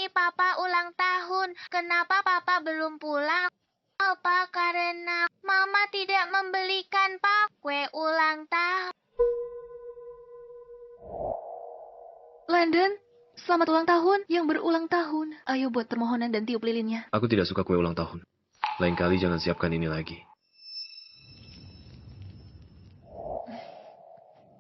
ini Papa ulang tahun. Kenapa Papa belum pulang? Apa karena Mama tidak membelikan Papa kue ulang tahun? Landon, selamat ulang tahun yang berulang tahun. Ayo buat permohonan dan tiup lilinnya. Aku tidak suka kue ulang tahun. Lain kali jangan siapkan ini lagi.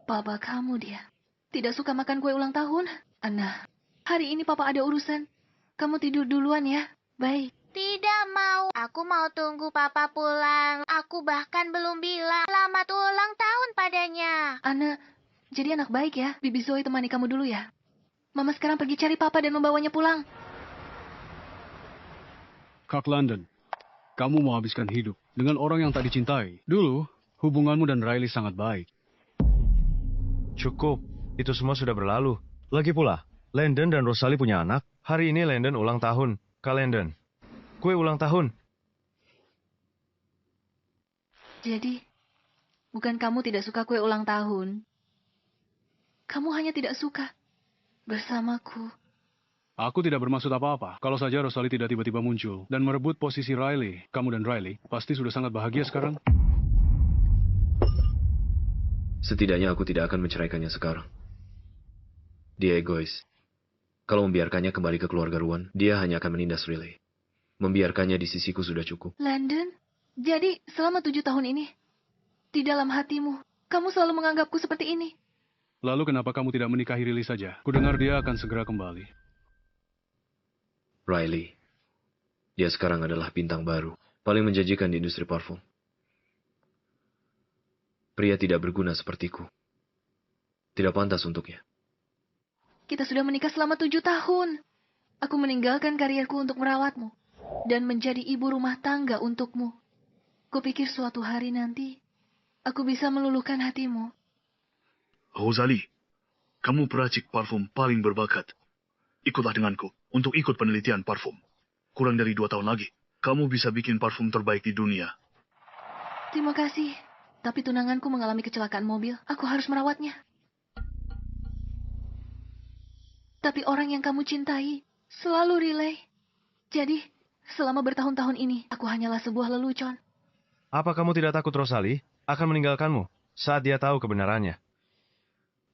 Papa kamu dia. Tidak suka makan kue ulang tahun? Anna, hari ini Papa ada urusan. Kamu tidur duluan ya. Baik. Tidak mau. Aku mau tunggu Papa pulang. Aku bahkan belum bilang selamat ulang tahun padanya. Anna, jadi anak baik ya. Bibi Zoe temani kamu dulu ya. Mama sekarang pergi cari Papa dan membawanya pulang. Kak London, kamu mau habiskan hidup dengan orang yang tak dicintai. Dulu, hubunganmu dan Riley sangat baik. Cukup, itu semua sudah berlalu. Lagi pula, Landon dan Rosalie punya anak. Hari ini Landon ulang tahun. Kak Landon, kue ulang tahun. Jadi, bukan kamu tidak suka kue ulang tahun. Kamu hanya tidak suka bersamaku. Aku tidak bermaksud apa-apa. Kalau saja Rosalie tidak tiba-tiba muncul dan merebut posisi Riley, kamu dan Riley pasti sudah sangat bahagia sekarang. Setidaknya aku tidak akan menceraikannya sekarang. Dia egois. Kalau membiarkannya kembali ke keluarga Ruan, dia hanya akan menindas Riley. Membiarkannya di sisiku sudah cukup. Landon, jadi selama 7 tahun ini, di dalam hatimu, kamu selalu menganggapku seperti ini. Lalu kenapa kamu tidak menikahi Riley saja? Kudengar dia akan segera kembali. Riley. Dia sekarang adalah bintang baru. Paling menjanjikan di industri parfum. Pria tidak berguna sepertiku. Tidak pantas untuknya. Kita sudah menikah selama 7 tahun. Aku meninggalkan karirku untuk merawatmu. Dan menjadi ibu rumah tangga untukmu. Kupikir suatu hari nanti, aku bisa meluluhkan hatimu. Rosalie, kamu peracik parfum paling berbakat. Ikutlah denganku untuk ikut penelitian parfum. Kurang dari 2 tahun lagi, kamu bisa bikin parfum terbaik di dunia. Terima kasih. Tapi tunanganku mengalami kecelakaan mobil. Aku harus merawatnya. Tapi orang yang kamu cintai selalu Riley. Jadi, selama bertahun-tahun ini, aku hanyalah sebuah lelucon. Apa kamu tidak takut Rosalie akan meninggalkanmu saat dia tahu kebenarannya?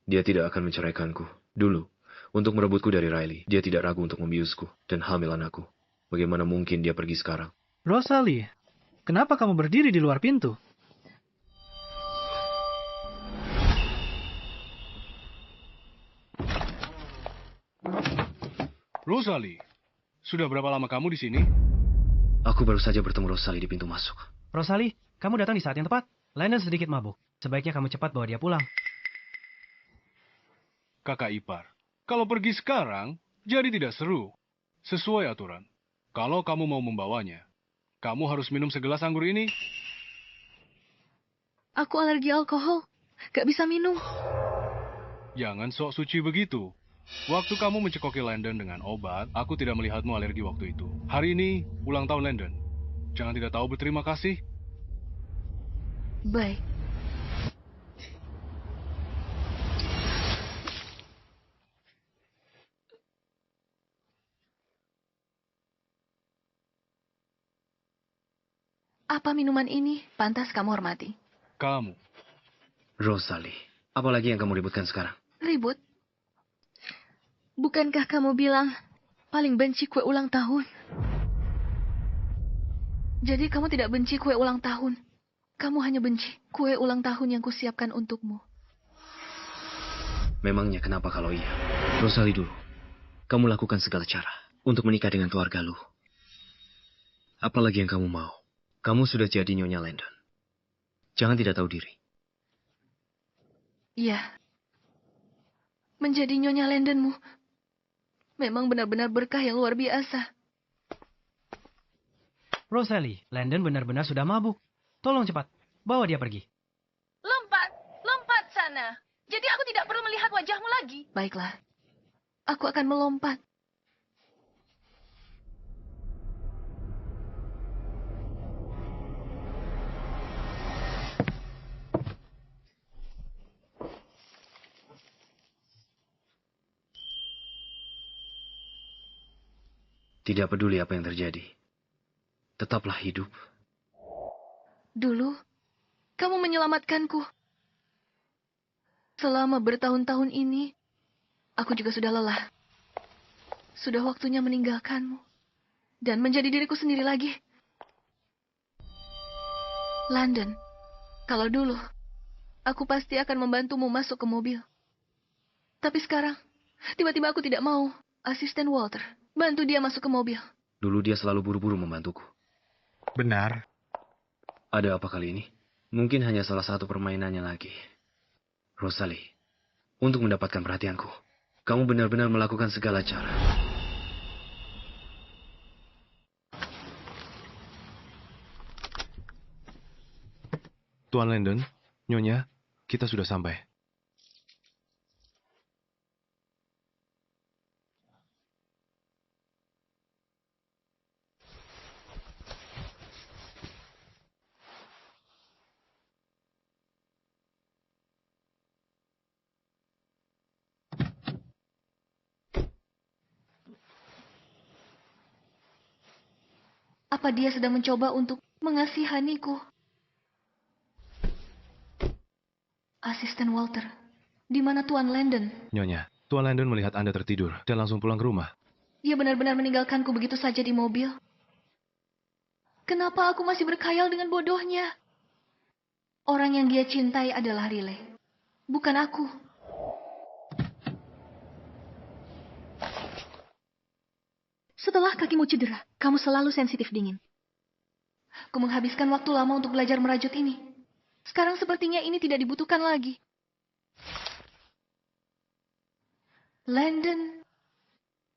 Dia tidak akan menceraikanku. Dulu, untuk merebutku dari Riley, dia tidak ragu untuk membiusku dan hamil anakku. Bagaimana mungkin dia pergi sekarang? Rosalie, kenapa kamu berdiri di luar pintu? Rosalie, sudah berapa lama kamu di sini? Aku baru saja bertemu Rosalie di pintu masuk. Rosalie, kamu datang di saat yang tepat. Landon sedikit mabuk. Sebaiknya kamu cepat bawa dia pulang. Kakak ipar, kalau pergi sekarang, jadi tidak seru. Sesuai aturan. Kalau kamu mau membawanya, kamu harus minum segelas anggur ini. Aku alergi alkohol. Gak bisa minum. Jangan sok suci begitu. Waktu kamu mencekoki Landon dengan obat, aku tidak melihatmu alergi waktu itu. Hari ini, ulang tahun Landon. Jangan tidak tahu berterima kasih. Baik. Apa minuman ini pantas kamu hormati? Kamu. Rosalie, apalagi yang kamu ributkan sekarang? Ribut? Bukankah kamu bilang paling benci kue ulang tahun? Jadi kamu tidak benci kue ulang tahun. Kamu hanya benci kue ulang tahun yang kusiapkan untukmu. Memangnya kenapa kalau iya? Rosalie dulu, kamu lakukan segala cara untuk menikah dengan keluarga lu. Apalagi yang kamu mau? Kamu sudah jadi Nyonya Landon. Jangan tidak tahu diri. Iya. Menjadi Nyonya Landonmu memang benar-benar berkah yang luar biasa. Rosalie, Landon benar-benar sudah mabuk. Tolong cepat, bawa dia pergi. Lompat sana. Jadi aku tidak perlu melihat wajahmu lagi. Baiklah. Aku akan melompat. Tidak peduli apa yang terjadi. Tetaplah hidup. Dulu, kamu menyelamatkanku. Selama bertahun-tahun ini, aku juga sudah lelah. Sudah waktunya meninggalkanmu. Dan menjadi diriku sendiri lagi. London, kalau dulu, aku pasti akan membantumu masuk ke mobil. Tapi sekarang, tiba-tiba aku tidak mau. Asisten Walter, bantu dia masuk ke mobil. Dulu dia selalu buru-buru membantuku. Benar. Ada apa kali ini? Mungkin hanya salah satu permainannya lagi. Rosalie, untuk mendapatkan perhatianku, kamu benar-benar melakukan segala cara. Tuan Landon, Nyonya, kita sudah sampai. Apa dia sedang mencoba untuk mengasihaniku? Asisten Walter, di mana Tuan Landon? Nyonya, Tuan Landon melihat Anda tertidur dan langsung pulang ke rumah. Dia benar-benar meninggalkanku begitu saja di mobil. Kenapa aku masih berkhayal dengan bodohnya? Orang yang dia cintai adalah Riley, bukan aku. Setelah kakimu cedera, kamu selalu sensitif dingin. Aku menghabiskan waktu lama untuk belajar merajut ini. Sekarang sepertinya ini tidak dibutuhkan lagi. Landon,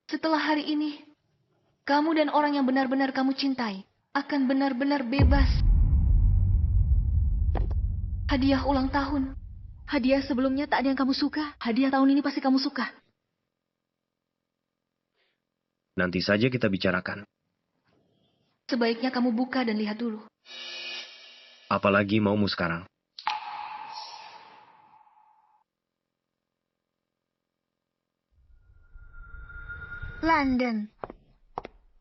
setelah hari ini, kamu dan orang yang benar-benar kamu cintai akan benar-benar bebas. Hadiah ulang tahun. Hadiah sebelumnya tak ada yang kamu suka. Hadiah tahun ini pasti kamu suka. Nanti saja kita bicarakan. Sebaiknya kamu buka dan lihat dulu. Apalagi maumu sekarang? London.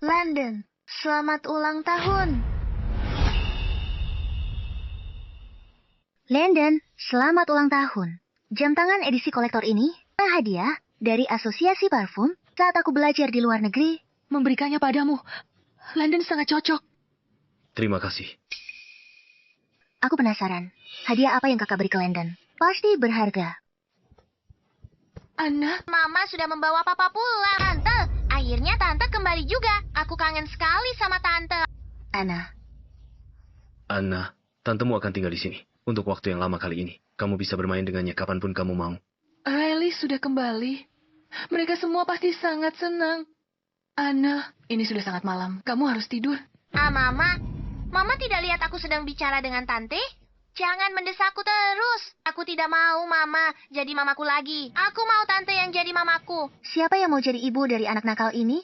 London, selamat ulang tahun. Landon, selamat ulang tahun. Jam tangan edisi kolektor ini hadiah dari Asosiasi Parfum saat aku belajar di luar negeri. Memberikannya padamu. Landon sangat cocok. Terima kasih. Aku penasaran, hadiah apa yang kakak beri ke Landon? Pasti berharga. Anna, Mama sudah membawa papa pulang. Tante, akhirnya tante kembali juga. Aku kangen sekali sama tante. Anna, tantemu akan tinggal di sini untuk waktu yang lama kali ini. Kamu bisa bermain dengannya kapanpun kamu mau. Riley sudah kembali. Mereka semua pasti sangat senang. Anna, ini sudah sangat malam. Kamu harus tidur. Mama tidak lihat aku sedang bicara dengan tante? Jangan mendesakku terus. Aku tidak mau Mama jadi mamaku lagi. Aku mau tante yang jadi mamaku. Siapa yang mau jadi ibu dari anak nakal ini?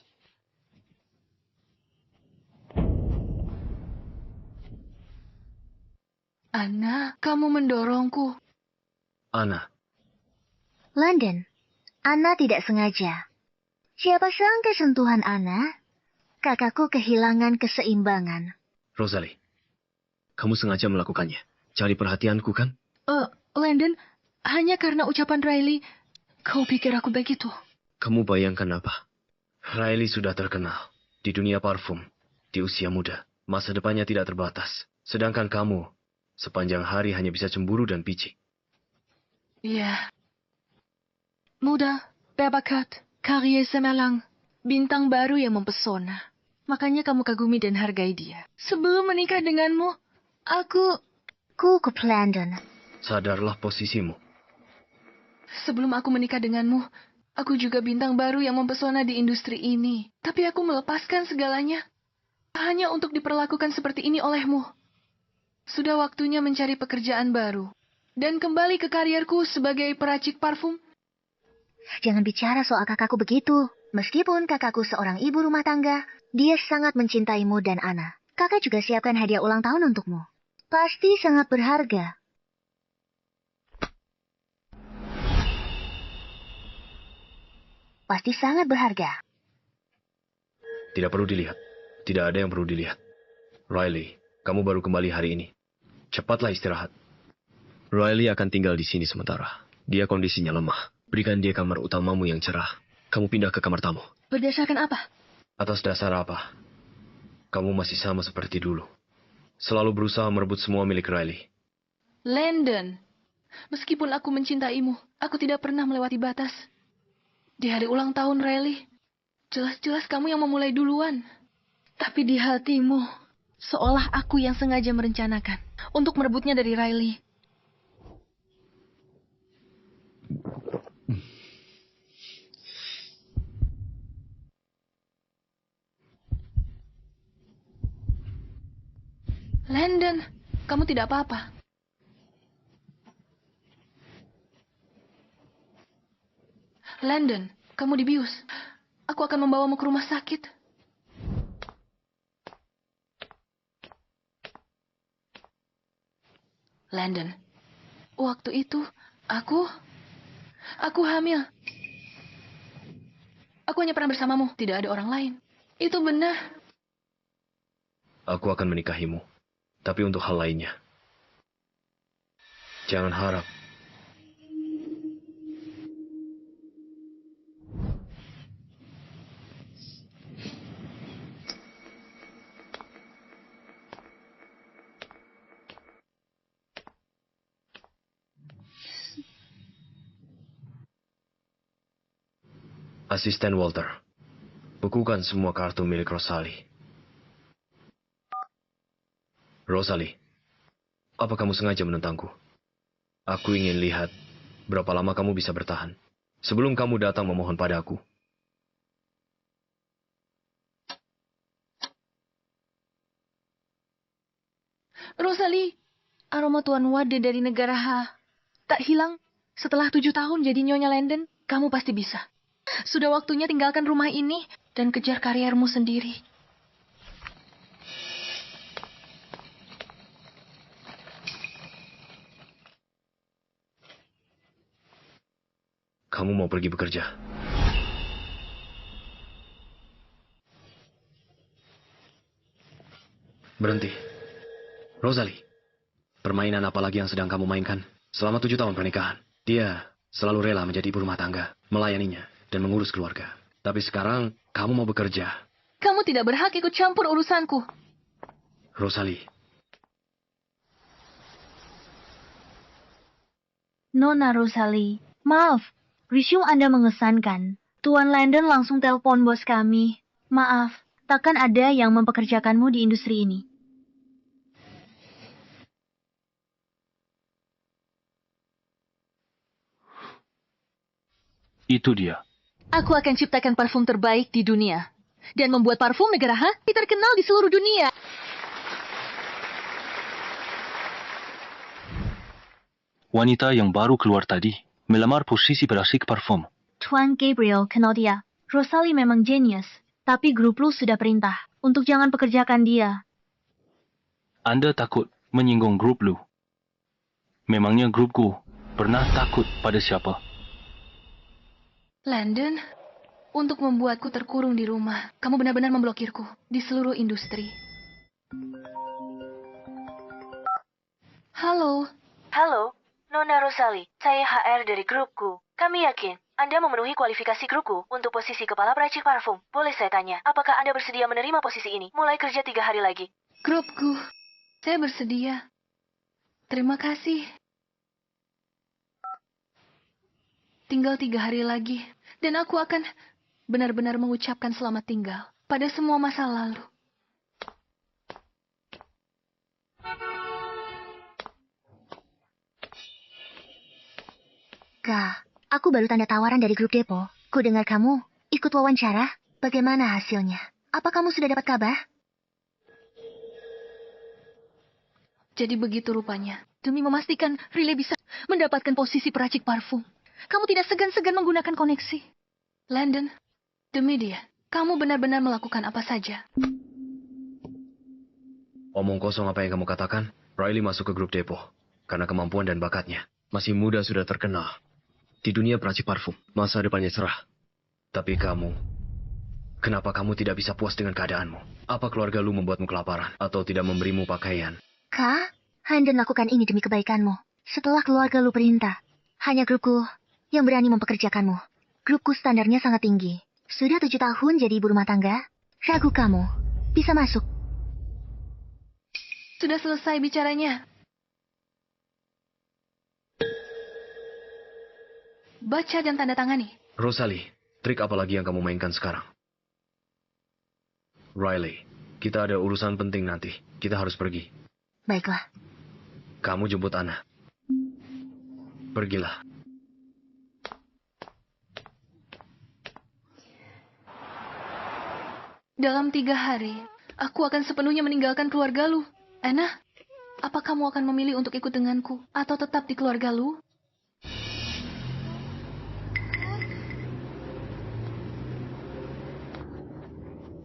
Anna, kamu mendorongku. Anna, Landon, Anna tidak sengaja. Siapa sangka sentuhan Anna, kakakku kehilangan keseimbangan. Rosalie, kamu sengaja melakukannya. Cari perhatianku kan? Landon, hanya karena ucapan Riley, kau pikir aku begitu? Kamu bayangkan apa? Riley sudah terkenal di dunia parfum, di usia muda. Masa depannya tidak terbatas. Sedangkan kamu, sepanjang hari hanya bisa cemburu dan picik. Iya, Muda, berbakat, karir cemerlang, bintang baru yang mempesona. Makanya kamu kagumi dan hargai dia. sebelum menikah denganmu, aku... Kukup Landon. Sadarlah posisimu. Sebelum aku menikah denganmu, aku juga bintang baru yang mempesona di industri ini. Tapi aku melepaskan segalanya. Hanya untuk diperlakukan seperti ini olehmu. Sudah waktunya mencari pekerjaan baru. Dan kembali ke karierku sebagai peracik parfum. Jangan bicara soal kakakku begitu. Meskipun kakakku seorang ibu rumah tangga, dia sangat mencintaimu dan Anna. Kakak juga siapkan hadiah ulang tahun untukmu. Pasti sangat berharga. Tidak perlu dilihat. Tidak ada yang perlu dilihat. Riley, kamu baru kembali hari ini. Cepatlah istirahat. Riley akan tinggal di sini sementara. Dia kondisinya lemah. Berikan dia kamar utamamu yang cerah. Kamu pindah ke kamar tamu. Berdasarkan apa? Atas dasar apa? Kamu masih sama seperti dulu. Selalu berusaha merebut semua milik Riley. Landon, meskipun aku mencintaimu, aku tidak pernah melewati batas. Di hari ulang tahun Riley, jelas-jelas kamu yang memulai duluan. Tapi di hatimu, seolah aku yang sengaja merencanakan untuk merebutnya dari Riley. Landon, kamu tidak apa-apa. Landon, kamu dibius. Aku akan membawamu ke rumah sakit. Landon, waktu itu aku hamil. Aku hanya pernah bersamamu, tidak ada orang lain. Itu benar. Aku akan menikahimu. Tapi untuk hal lainnya. Jangan harap. Asisten Walter, bukukan semua kartu milik Rosalie. Rosalie, apa kamu sengaja menentangku? Aku ingin lihat berapa lama kamu bisa bertahan sebelum kamu datang memohon padaku. Rosalie, aroma Tuan Wade dari negara H tak hilang. Setelah 7 tahun jadi Nyonya Landon, kamu pasti bisa. Sudah waktunya tinggalkan rumah ini dan kejar kariermu sendiri. Kamu mau pergi bekerja? Berhenti. Rosalie, permainan apa lagi yang sedang kamu mainkan? Selama 7 tahun pernikahan, dia selalu rela menjadi ibu rumah tangga, melayaninya, dan mengurus keluarga. Tapi sekarang, kamu mau bekerja. Kamu tidak berhak ikut campur urusanku. Rosalie. Nona Rosalie, maaf. Resume Anda mengesankan. Tuan Landon langsung telepon bos kami. Maaf, takkan ada yang mempekerjakanmu di industri ini. Itu dia. Aku akan ciptakan parfum terbaik di dunia. Dan membuat parfum negara H terkenal di seluruh dunia. Wanita yang baru keluar tadi melamar posisi perasik parfum. Tuan Gabriel Kenodia, Rosalie memang jenius. Tapi grup lu sudah perintah untuk jangan pekerjakan dia. Anda takut menyinggung grup lu. Memangnya grupku pernah takut pada siapa? Landon, untuk membuatku terkurung di rumah, kamu benar-benar memblokirku di seluruh industri. Halo. Halo, Nona Rosalie. Saya HR dari grupku. Kami yakin Anda memenuhi kualifikasi grupku untuk posisi kepala peracik parfum. Boleh saya tanya, apakah Anda bersedia menerima posisi ini? Mulai kerja 3 hari lagi. Grupku, saya bersedia. Terima kasih. Tinggal 3 hari lagi, dan aku akan benar-benar mengucapkan selamat tinggal pada semua masa lalu. Kak, aku baru tanda tawaran dari grup Depo. Ku dengar kamu ikut wawancara. Bagaimana hasilnya? Apa kamu sudah dapat kabar? Jadi begitu rupanya. Demi memastikan Riley bisa mendapatkan posisi peracik parfum, kamu tidak segan-segan menggunakan koneksi. Landon, demi dia, kamu benar-benar melakukan apa saja. Omong kosong apa yang kamu katakan? Riley masuk ke grup Depo karena kemampuan dan bakatnya. Masih muda sudah terkenal. Di dunia peracik parfum, masa depannya cerah. Tapi kamu Kenapa kamu tidak bisa puas dengan keadaanmu? Apa keluarga lu membuatmu kelaparan atau tidak memberimu pakaian? Kak, Handon lakukan ini demi kebaikanmu. Setelah keluarga lu perintah, hanya grupku yang berani mempekerjakanmu. Grupku standarnya sangat tinggi. Sudah 7 tahun jadi ibu rumah tangga. Ragu kamu bisa masuk. Sudah selesai bicaranya. Baca dan tanda tangani. Rosalie, trik apa lagi yang kamu mainkan sekarang? Riley, kita ada urusan penting nanti. Kita harus pergi. Baiklah. Kamu jemput Anna. Pergilah. Dalam 3 hari, aku akan sepenuhnya meninggalkan keluarga lu. Anna, apa kamu akan memilih untuk ikut denganku atau tetap di keluarga lu?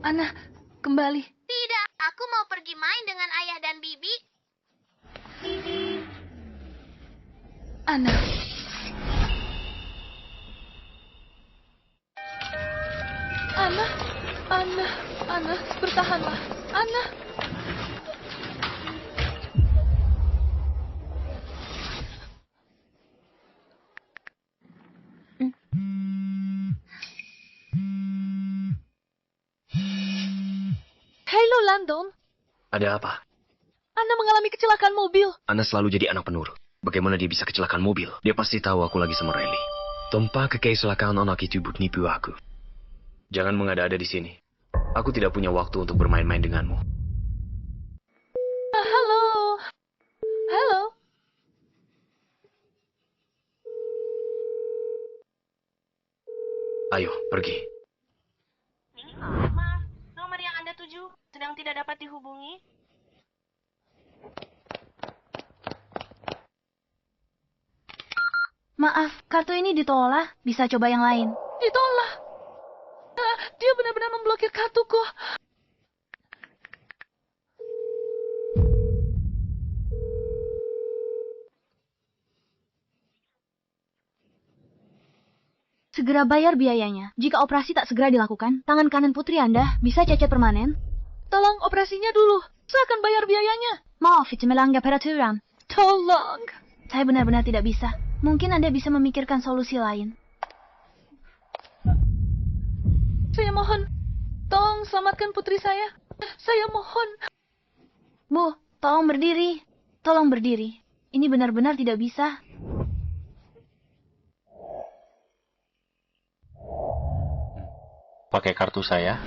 Anna, kembali. Tidak, aku mau pergi main dengan ayah dan bibi. Anna. Anna, bertahanlah. Anna. Halo, Landon. Ada apa? Anna mengalami kecelakaan mobil. Anna selalu jadi anak penurut. Bagaimana dia bisa kecelakaan mobil? Dia pasti tahu aku lagi sama Riley. Tanpa kecelakaan anak itu buat nipu aku. Jangan mengada-ada di sini. Aku tidak punya waktu untuk bermain-main denganmu. Halo. Halo. Ayo, pergi. Maaf, nomor yang Anda tuju sedang tidak dapat dihubungi. Maaf, kartu ini ditolak. Bisa coba yang lain. Ditolak. Dia benar-benar memblokir kartuku. Segera bayar biayanya. Jika operasi tak segera dilakukan, tangan kanan putri Anda bisa cacat permanen. Tolong operasinya dulu. Saya akan bayar biayanya. Maaf, itu melanggar peraturan. Tolong. Saya benar-benar tidak bisa. Mungkin Anda bisa memikirkan solusi lain. Saya mohon. Tolong selamatkan putri saya. Saya mohon. Bu, tolong berdiri. Tolong berdiri. Ini benar-benar tidak bisa. Pakai kartu saya.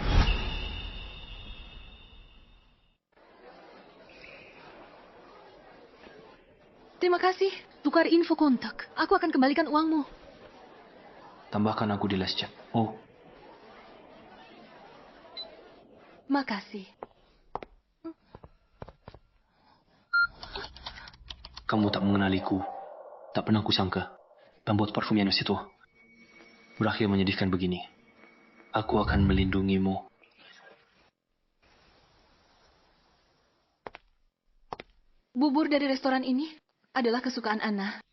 Terima kasih. Tukar info kontak. Aku akan kembalikan uangmu. Tambahkan aku di les chat. Oh, Makasih. kamu tak mengenaliku. Tak pernah kusangka. Pembuat parfum yang itu berakhir menyedihkan begini. Aku akan melindungimu. Bubur dari restoran ini adalah kesukaan Anna.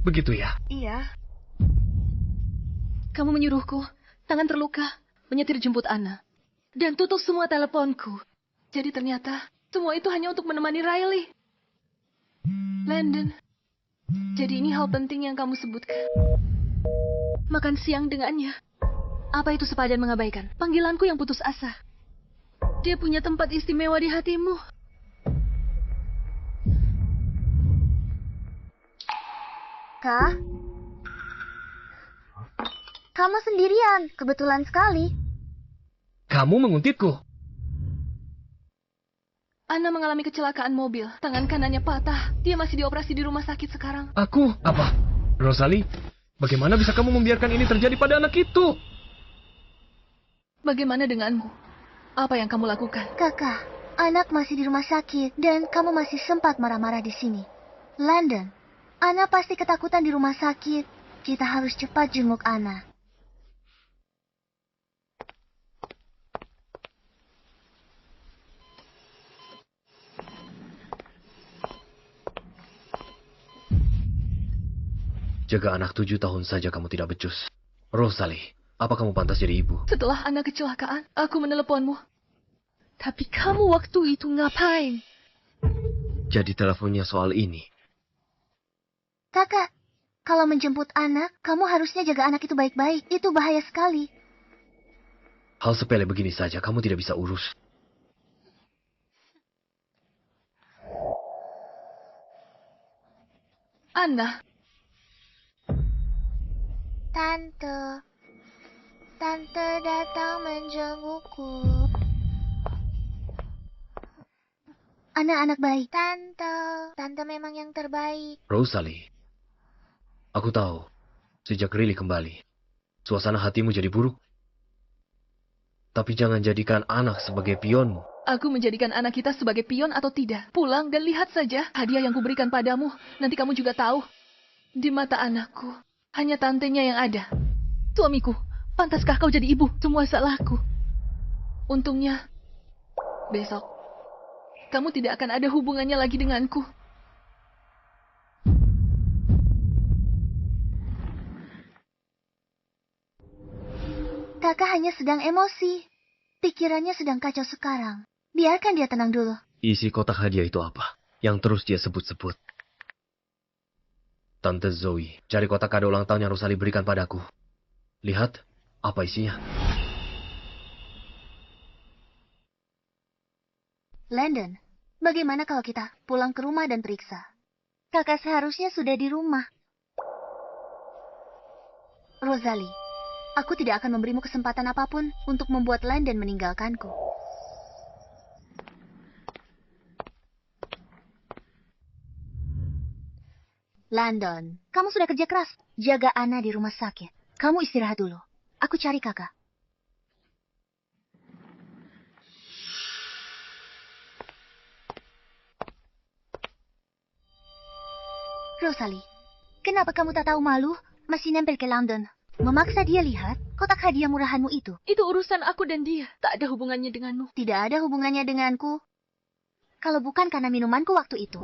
Begitu ya? Iya. Kamu menyuruhku, tangan terluka, menyetir jemput Anna. Dan tutup semua teleponku. Jadi ternyata semua itu hanya untuk menemani Riley. Landon, jadi ini hal penting yang kamu sebutkan. Makan siang dengannya. Apa itu sepadan mengabaikan? Panggilanku yang putus asa. Dia punya tempat istimewa di hatimu. Kak? Kamu sendirian, kebetulan sekali. Kamu menguntitku. Anna mengalami kecelakaan mobil. Tangan kanannya patah. Dia masih dioperasi di rumah sakit sekarang. Aku? Apa? Rosalie, bagaimana bisa kamu membiarkan ini terjadi pada anak itu? Bagaimana denganmu? Apa yang kamu lakukan? Kakak, anak masih di rumah sakit dan kamu masih sempat marah-marah di sini. Landon, Anna pasti ketakutan di rumah sakit. Kita harus cepat jenguk Anna. Jaga anak 7 tahun saja kamu tidak becus. Rosalie, Apa kamu pantas jadi ibu? Setelah anak kecelakaan, aku meneleponmu. Tapi kamu waktu itu ngapain? Jadi teleponnya soal ini. Kakak, kalau menjemput anak, kamu harusnya jaga anak itu baik-baik. Itu bahaya sekali. Hal sepele begini saja kamu tidak bisa urus. Anna, Tante datang menjengukku. Anak-anak baik. Tante memang yang terbaik. Rosalie, aku tahu, sejak Riley kembali, suasana hatimu jadi buruk. Tapi jangan jadikan anak sebagai pionmu. aku menjadikan anak kita sebagai pion atau tidak. Pulang dan lihat saja hadiah yang kuberikan padamu. Nanti kamu juga tahu. Di mata anakku, hanya tantenya yang ada. Suamiku, pantaskah kau jadi ibu? Semua salahku. Untungnya, besok, kamu tidak akan ada hubungannya lagi denganku. Kakak hanya sedang emosi. Pikirannya sedang kacau sekarang. Biarkan dia tenang dulu. Isi kotak hadiah itu apa? Yang terus dia sebut-sebut. Tante Zoe, cari kotak kado ulang tahun yang Rosalie berikan padaku. Lihat, apa isinya? Landon, bagaimana kalau kita pulang ke rumah dan periksa? Kakak seharusnya sudah di rumah. Rosalie, aku tidak akan memberimu kesempatan apapun untuk membuat Landon meninggalkanku. Landon, kamu sudah kerja keras. Jaga Anna di rumah sakit. Kamu istirahat dulu. Aku cari kakak. Rosalie, kenapa kamu tak tahu malu? Masih nempel ke London. Memaksa dia lihat kotak hadiah murahanmu itu. Itu urusan aku dan dia. Tak ada hubungannya denganmu. Tidak ada hubungannya denganku. Kalau bukan karena minumanku waktu itu.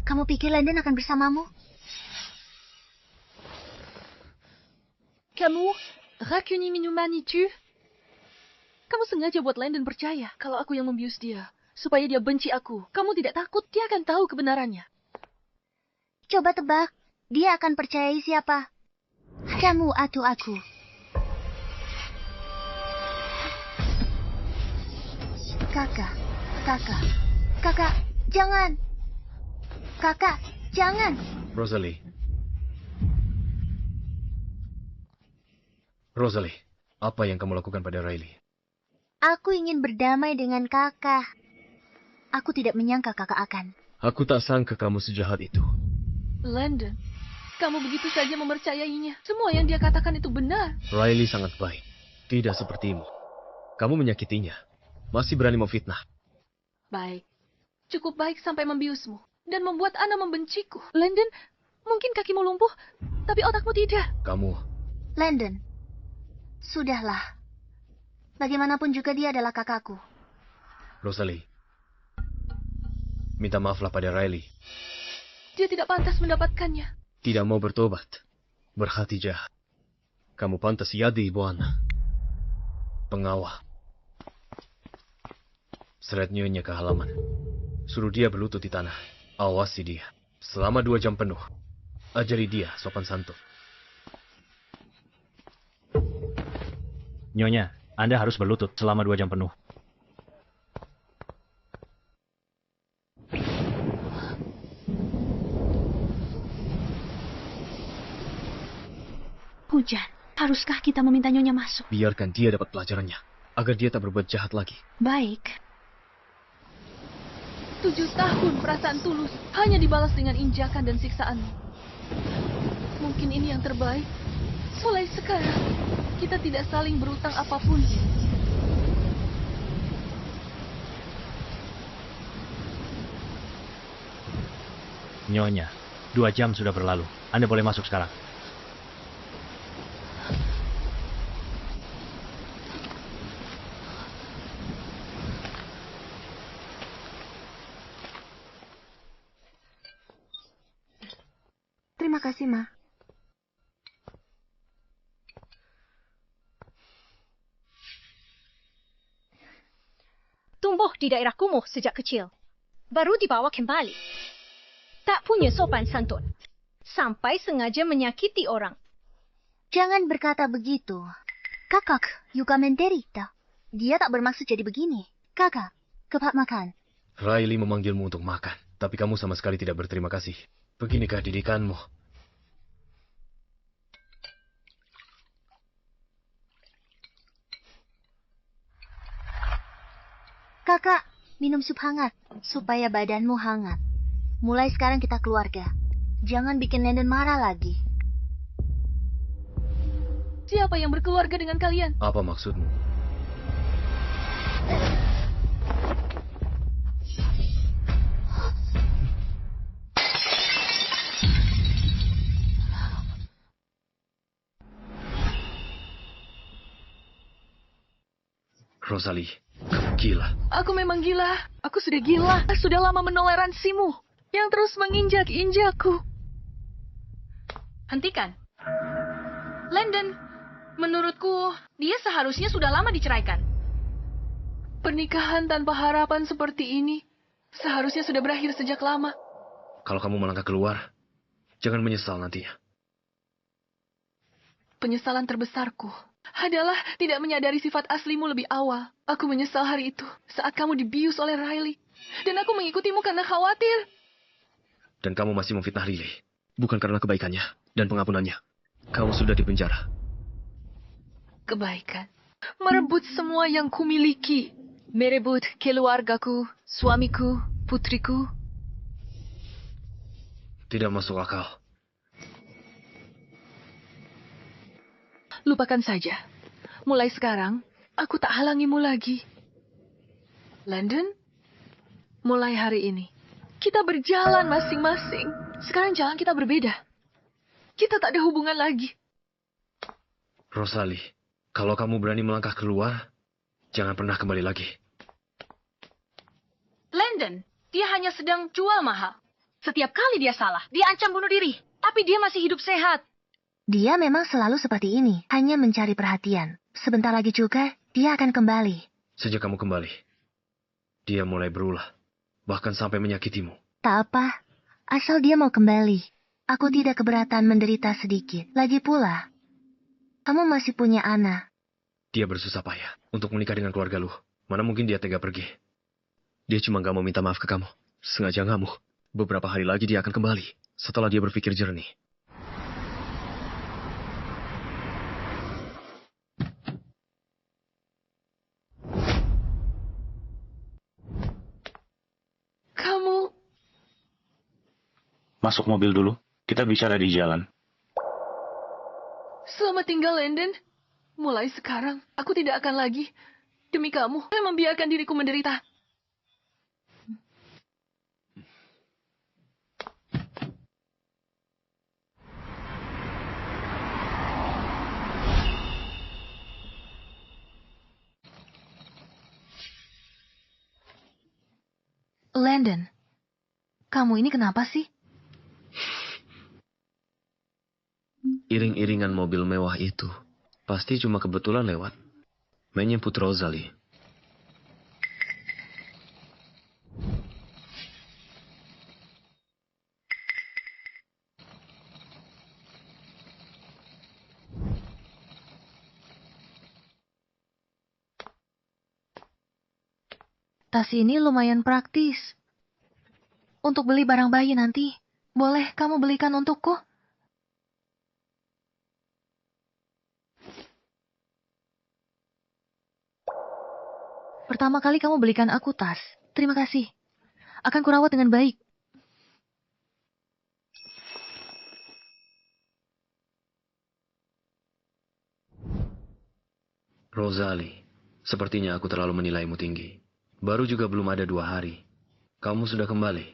Kamu pikir Landon akan bersamamu? Kamu, rancuni minuman itu? Kamu sengaja buat Landon percaya kalau aku yang membius dia. Supaya dia benci aku. Kamu tidak takut dia akan tahu kebenarannya. Coba tebak, dia akan percayai siapa? Kamu atau aku? Kakak, jangan. Kakak, jangan. Rosalie, apa yang kamu lakukan pada Riley? Aku ingin berdamai dengan kakak. Aku tidak menyangka kakak akan. Aku tak sangka kamu sejahat itu. Landon, kamu begitu saja mempercayainya. Semua yang dia katakan itu benar. Riley sangat baik. Tidak sepertimu. Kamu menyakitinya. Masih berani memfitnah. Baik. Cukup baik sampai membiusmu. Dan membuat Anna membenciku. Landon, mungkin kakimu lumpuh, tapi otakmu tidak. Kamu... Landon, sudahlah. Bagaimanapun juga dia adalah kakakku. Rosalie, minta maaflah pada Riley. Dia tidak pantas mendapatkannya. Tidak mau bertobat. Berhati jahat. Kamu pantas jadi ibu Anna. Pengawal. Seret nyonya ke halaman. Suruh dia berlutut di tanah. Awasi dia. Selama 2 jam penuh. Ajari dia sopan santun. Nyonya, Anda harus berlutut selama 2 jam penuh. Hujan, haruskah kita meminta Nyonya masuk? Biarkan dia dapat pelajarannya. Agar dia tak berbuat jahat lagi. Baik. 7 tahun perasaan tulus hanya dibalas dengan injakan dan siksaanmu. Mungkin ini yang terbaik. Mulai sekarang, kita tidak saling berutang apapun. Nyonya, 2 jam sudah berlalu. Anda boleh masuk sekarang. Terima kasih, Ma. di daerah kumuh sejak kecil. Baru dibawa kembali. Tak punya sopan santun. Sampai sengaja menyakiti orang. Jangan berkata begitu. Kakak, Yuka menderita. Dia tak bermaksud jadi begini. Kakak, cepat makan. Riley memanggilmu untuk makan, tapi kamu sama sekali tidak berterima kasih. Beginikah didikanmu? Kakak, minum sup hangat, supaya badanmu hangat. Mulai sekarang kita keluarga. Jangan bikin Landon marah lagi. Siapa yang berkeluarga dengan kalian? Apa maksudmu? Rosalie, kamu gila. Aku memang gila. Aku sudah gila. Sudah lama menoleransimu yang terus menginjak-injakku. Hentikan. Landon, menurutku dia seharusnya sudah lama diceraikan. Pernikahan tanpa harapan seperti ini seharusnya sudah berakhir sejak lama. Kalau kamu melangkah keluar, jangan menyesal nantinya. Penyesalan terbesarku adalah tidak menyadari sifat aslimu lebih awal. Aku menyesal hari itu saat kamu dibius oleh Riley. Dan aku mengikutimu karena khawatir. Dan kamu masih memfitnah Riley. Bukan karena kebaikannya dan pengampunannya. Kamu sudah dipenjara. Kebaikan. Merebut semua yang kumiliki. Merebut keluargaku, suamiku, putriku. Tidak masuk akal. Lupakan saja. Mulai sekarang, aku tak halangimu lagi. Landon, mulai hari ini, kita berjalan masing-masing. Sekarang jalan kita berbeda. Kita tak ada hubungan lagi. Rosalie, kalau kamu berani melangkah keluar, jangan pernah kembali lagi. Landon, dia hanya sedang jual mahal. Setiap kali dia salah, dia ancam bunuh diri. Tapi dia masih hidup sehat. Dia memang selalu seperti ini, hanya mencari perhatian. Sebentar lagi juga, dia akan kembali. Sejak kamu kembali, dia mulai berulah, bahkan sampai menyakitimu. Tak apa, asal dia mau kembali. Aku tidak keberatan menderita sedikit. Lagi pula, kamu masih punya anak. Dia bersusah payah untuk menikah dengan keluarga lu. Mana mungkin dia tega pergi. Dia cuma gak mau minta maaf ke kamu. Sengaja ngamuk. Beberapa hari lagi dia akan kembali, setelah dia berpikir jernih. Masuk mobil dulu. Kita bicara di jalan. Selamat tinggal, Landon. Mulai sekarang, aku tidak akan lagi, demi kamu, membiarkan diriku menderita. Landon, kamu ini kenapa sih? Iring-iringan mobil mewah itu pasti cuma kebetulan lewat. Menyebut Rosalie. Tas ini lumayan praktis. Untuk beli barang bayi nanti, boleh kamu belikan untukku? Pertama kali kamu belikan aku tas. Terima kasih. Akan kurawat dengan baik. Rosalie, sepertinya aku terlalu menilaimu tinggi. Baru juga belum ada 2 hari. Kamu sudah kembali.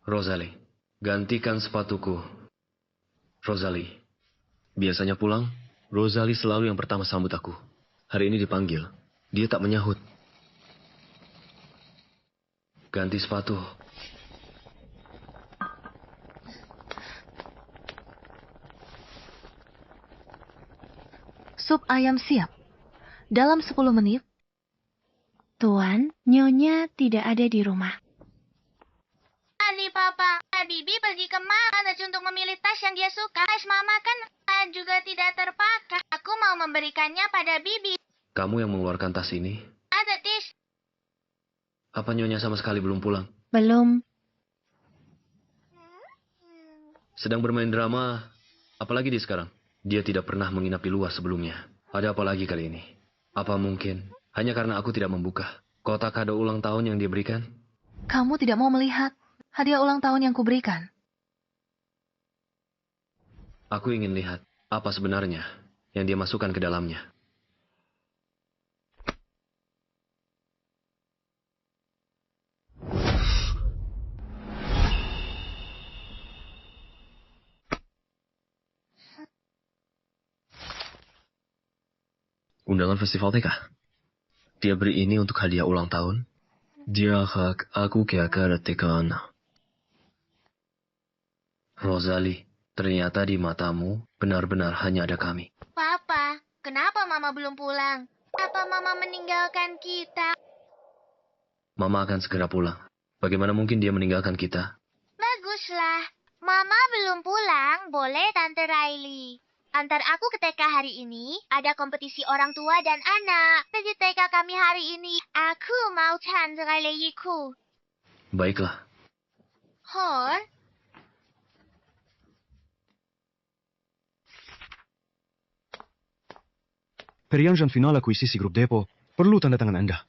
Rosalie, gantikan sepatuku. Rosalie, biasanya pulang, Rosalie selalu yang pertama sambut aku. Hari ini dipanggil, dia tak menyahut. Ganti sepatu. Sup ayam siap. Dalam 10 menit. Tuan, Nyonya tidak ada di rumah. Ali, Papa. Bibi pergi ke mana untuk memilih tas yang dia suka? Tas Mama kan juga tidak terpakai. Aku mau memberikannya pada Bibi. Kamu yang mengeluarkan tas ini? Ada tis. Apa Nyonya sama sekali belum pulang? Belum. Sedang bermain drama, apalagi di sekarang. Dia tidak pernah menginap di luar sebelumnya. Ada apa lagi kali ini? Apa mungkin hanya karena aku tidak membuka kotak kado ulang tahun yang dia berikan? Kamu tidak mau melihat hadiah ulang tahun yang kuberikan? Aku ingin lihat apa sebenarnya yang dia masukkan ke dalamnya. Undangan festival TK. Dia beri ini untuk hadiah ulang tahun. Dia hak aku kira-kira TK. Rosalie, ternyata di matamu benar-benar hanya ada kami. Papa, kenapa Mama belum pulang? Apa Mama meninggalkan kita? Mama akan segera pulang. Bagaimana mungkin dia meninggalkan kita? Baguslah. Mama belum pulang, boleh Tante Riley. Antar aku ke TK hari ini, ada kompetisi orang tua dan anak. Pergi TK kami hari ini, aku mau Tante Riley ikut. Baiklah. Hor? Perjanjian final akuisisi grup Depo perlu tanda tangan Anda.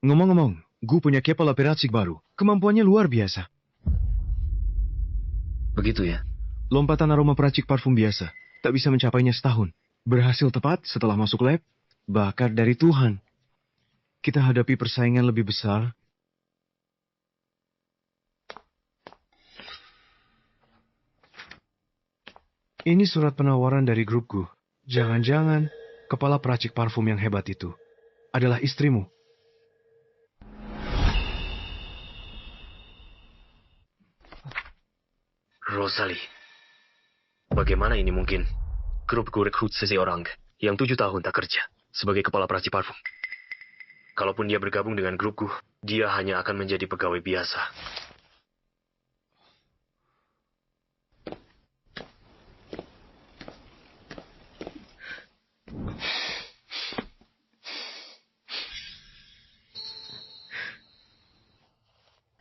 Ngomong-ngomong, gue punya kepala peracik baru. Kemampuannya luar biasa. Begitu ya? Lompatan aroma peracik parfum biasa. Tak bisa mencapainya setahun. Berhasil tepat setelah masuk lab. Bakat dari Tuhan. Kita hadapi persaingan lebih besar. Ini surat penawaran dari grupku. Jangan-jangan kepala peracik parfum yang hebat itu adalah istrimu. Rosalie, bagaimana ini mungkin? Grupku rekrut seseorang yang 7 tahun tak kerja sebagai kepala peracik parfum. Kalaupun dia bergabung dengan grupku, dia hanya akan menjadi pegawai biasa.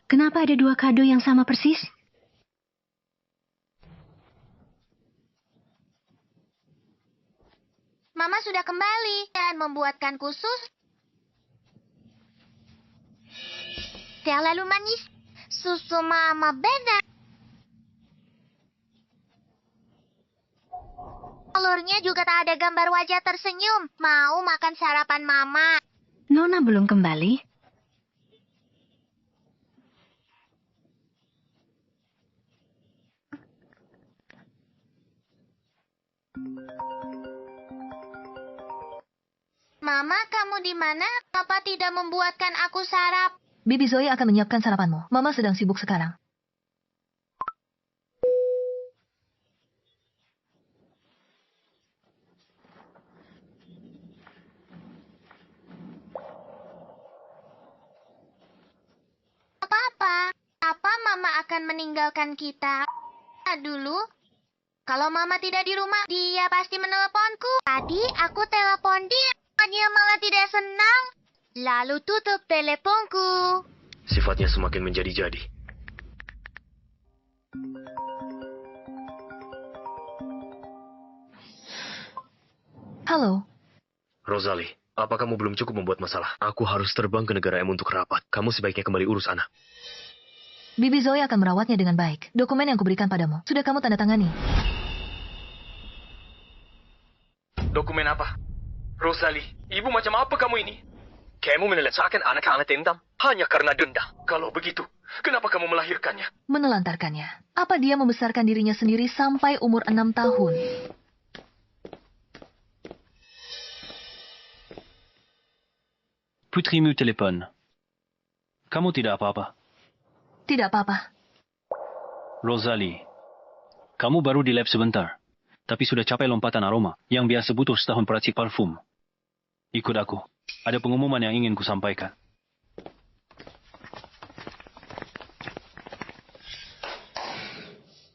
Kenapa ada 2 kado yang sama persis? Mama sudah kembali dan membuatkan khusus. Terlalu manis. Susu Mama beda. Telurnya juga tak ada gambar wajah tersenyum. Mau makan sarapan Mama. Nona belum kembali. Mama, kamu di mana? Papa tidak membuatkan aku sarap. Bibi Zoe akan menyiapkan sarapanmu. Mama sedang sibuk sekarang. Papa, apa Mama akan meninggalkan kita? Dulu, kalau Mama tidak di rumah, dia pasti meneleponku. Tadi aku telepon dia malah tidak senang. Lalu tutup teleponku. Sifatnya semakin menjadi-jadi. Halo. Rosalie, apa kamu belum cukup membuat masalah? Aku harus terbang ke negara M untuk rapat. Kamu sebaiknya kembali urus anak. Bibi Zoe akan merawatnya dengan baik. Dokumen yang kuberikan padamu, sudah kamu tanda tangani. Dokumen apa? Rosalie, ibu macam apa kamu ini? Kamu menelantarkan anak-anak dendam hanya karena dendam. Kalau begitu, kenapa kamu melahirkannya? Menelantarkannya. Apa dia membesarkan dirinya sendiri sampai umur 6 tahun? Putrimu telepon. Kamu tidak apa-apa? Tidak apa-apa. Rosalie, kamu baru di lab sebentar. tapi sudah capai lompatan aroma yang biasa butuh setahun peracik parfum. Ikut aku. Ada pengumuman yang ingin kusampaikan.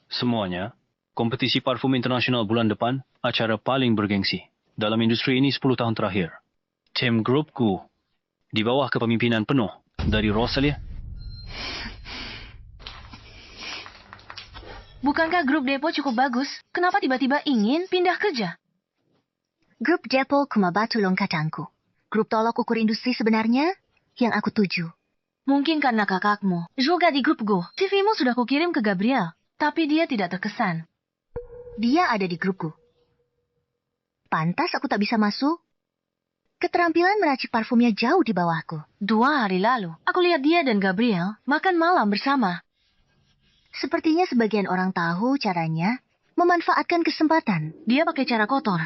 Semuanya, kompetisi parfum internasional bulan depan, acara paling bergengsi. Dalam industri ini 10 tahun terakhir. Tim grupku, di bawah kepemimpinan penuh dari Rosalie. Bukankah grup Depo cukup bagus? Kenapa tiba-tiba ingin pindah kerja? Grup Depo Kumabatu Lonkatangku. Grup tolok ukur industri sebenarnya yang aku tuju. Mungkin karena kakakmu juga di grup Go. CV-mu sudah kukirim ke Gabriel, tapi dia tidak terkesan. Dia ada di grupku. Pantas aku tak bisa masuk. Keterampilan meracik parfumnya jauh di bawahku. 2 hari lalu, aku lihat dia dan Gabriel makan malam bersama. Sepertinya sebagian orang tahu caranya memanfaatkan kesempatan. Dia pakai cara kotor.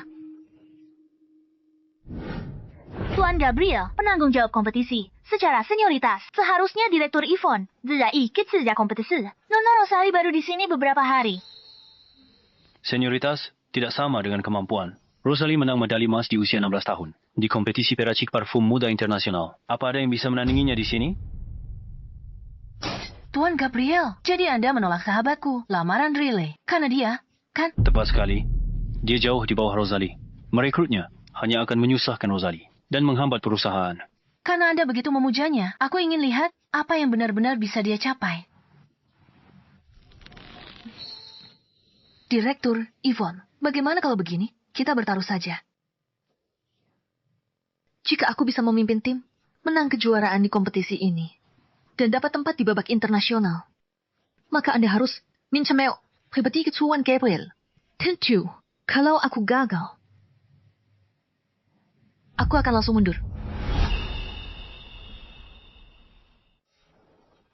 Tuan Gabriel, penanggung jawab kompetisi. Secara senioritas, seharusnya Direktur Yvonne tidak ikut sejak kompetisi. Nona Rosalie baru di sini beberapa hari. Senioritas tidak sama dengan kemampuan. Rosalie menang medali emas di usia 16 tahun di kompetisi peracik parfum muda internasional. Apa ada yang bisa menandinginya di sini? Tuan Gabriel, jadi Anda menolak sahabatku, lamaran Riley. Karena dia, kan? Tepat sekali. Dia jauh di bawah Rosalie. Merekrutnya hanya akan menyusahkan Rosalie dan menghambat perusahaan. Karena Anda begitu memujanya, aku ingin lihat apa yang benar-benar bisa dia capai. Direktur Yvonne, bagaimana kalau begini? Kita bertaruh saja. Jika aku bisa memimpin tim, menang kejuaraan di kompetisi ini, dan dapat tempat di babak internasional, maka Anda harus mencemel pribadi kecuan Gabriel. Tentu, kalau aku gagal, aku akan langsung mundur.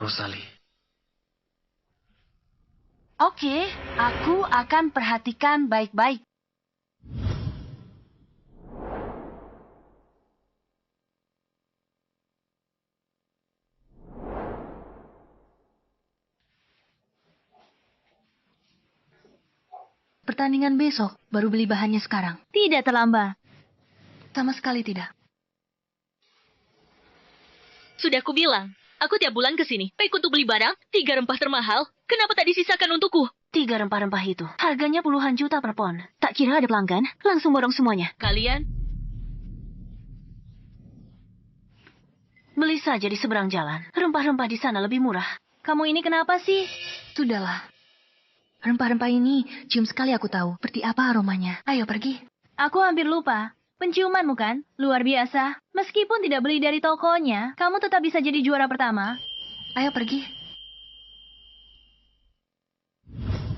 Rosalie. Oke, aku akan perhatikan baik-baik. Pertandingan besok, baru beli bahannya sekarang. Tidak terlambat. Sama sekali tidak. Sudah kubilang, aku tiap bulan ke sini. Baik untuk beli barang, 3 rempah termahal. Kenapa tak disisakan untukku? 3 rempah-rempah itu, harganya puluhan juta per pon. Tak kira ada pelanggan, langsung borong semuanya. Kalian? Beli saja di seberang jalan. Rempah-rempah di sana lebih murah. Kamu ini kenapa sih? Sudahlah. Rempah-rempah ini, cium sekali aku tahu. Seperti apa aromanya. Ayo pergi. Aku hampir lupa. Penciumanmu kan? Luar biasa. Meskipun tidak beli dari tokonya, kamu tetap bisa jadi juara pertama. Ayo pergi.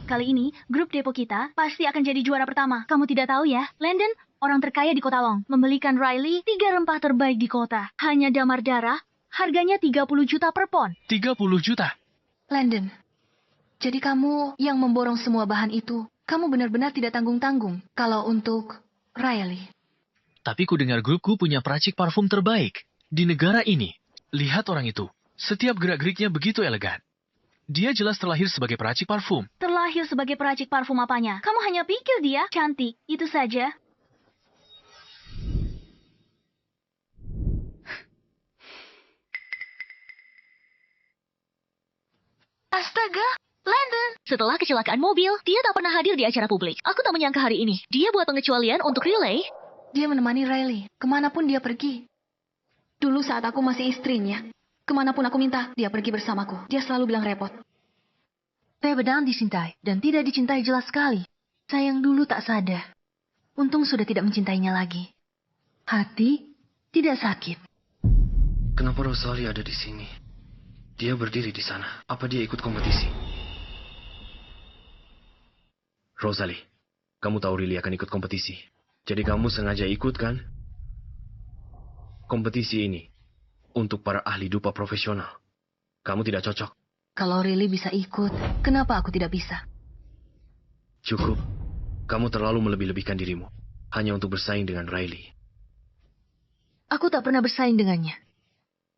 Kali ini, grup Depo kita pasti akan jadi juara pertama. Kamu tidak tahu ya, Landon, orang terkaya di Kota Long, membelikan Riley 3 rempah terbaik di kota. Hanya damar darah, harganya 30 juta per pon. 30 juta? Landon, jadi kamu yang memborong semua bahan itu, kamu benar-benar tidak tanggung-tanggung kalau untuk Riley. Tapi ku dengar grupku punya peracik parfum terbaik di negara ini. Lihat orang itu. Setiap gerak-geriknya begitu elegan. Dia jelas terlahir sebagai peracik parfum. Terlahir sebagai peracik parfum apanya? Kamu hanya pikir dia cantik, itu saja. Astaga, Landon. Setelah kecelakaan mobil, dia tak pernah hadir di acara publik. Aku tak menyangka hari ini dia buat pengecualian untuk relay. Dia menemani Riley, kemanapun dia pergi. Dulu saat aku masih istrinya, kemanapun aku minta, dia pergi bersamaku. Dia selalu bilang repot. Perbedaan dicintai dan tidak dicintai jelas sekali. Sayang dulu tak sadar. Untung sudah tidak mencintainya lagi. Hati tidak sakit. Kenapa Rosalie ada di sini? Dia berdiri di sana. Apa dia ikut kompetisi? Rosalie, kamu tahu Riley akan ikut kompetisi. Jadi kamu sengaja ikut kan? Kompetisi ini untuk para ahli dupa profesional. Kamu tidak cocok. Kalau Riley bisa ikut, kenapa aku tidak bisa? Cukup. Kamu terlalu melebih-lebihkan dirimu. Hanya untuk bersaing dengan Riley. Aku tak pernah bersaing dengannya.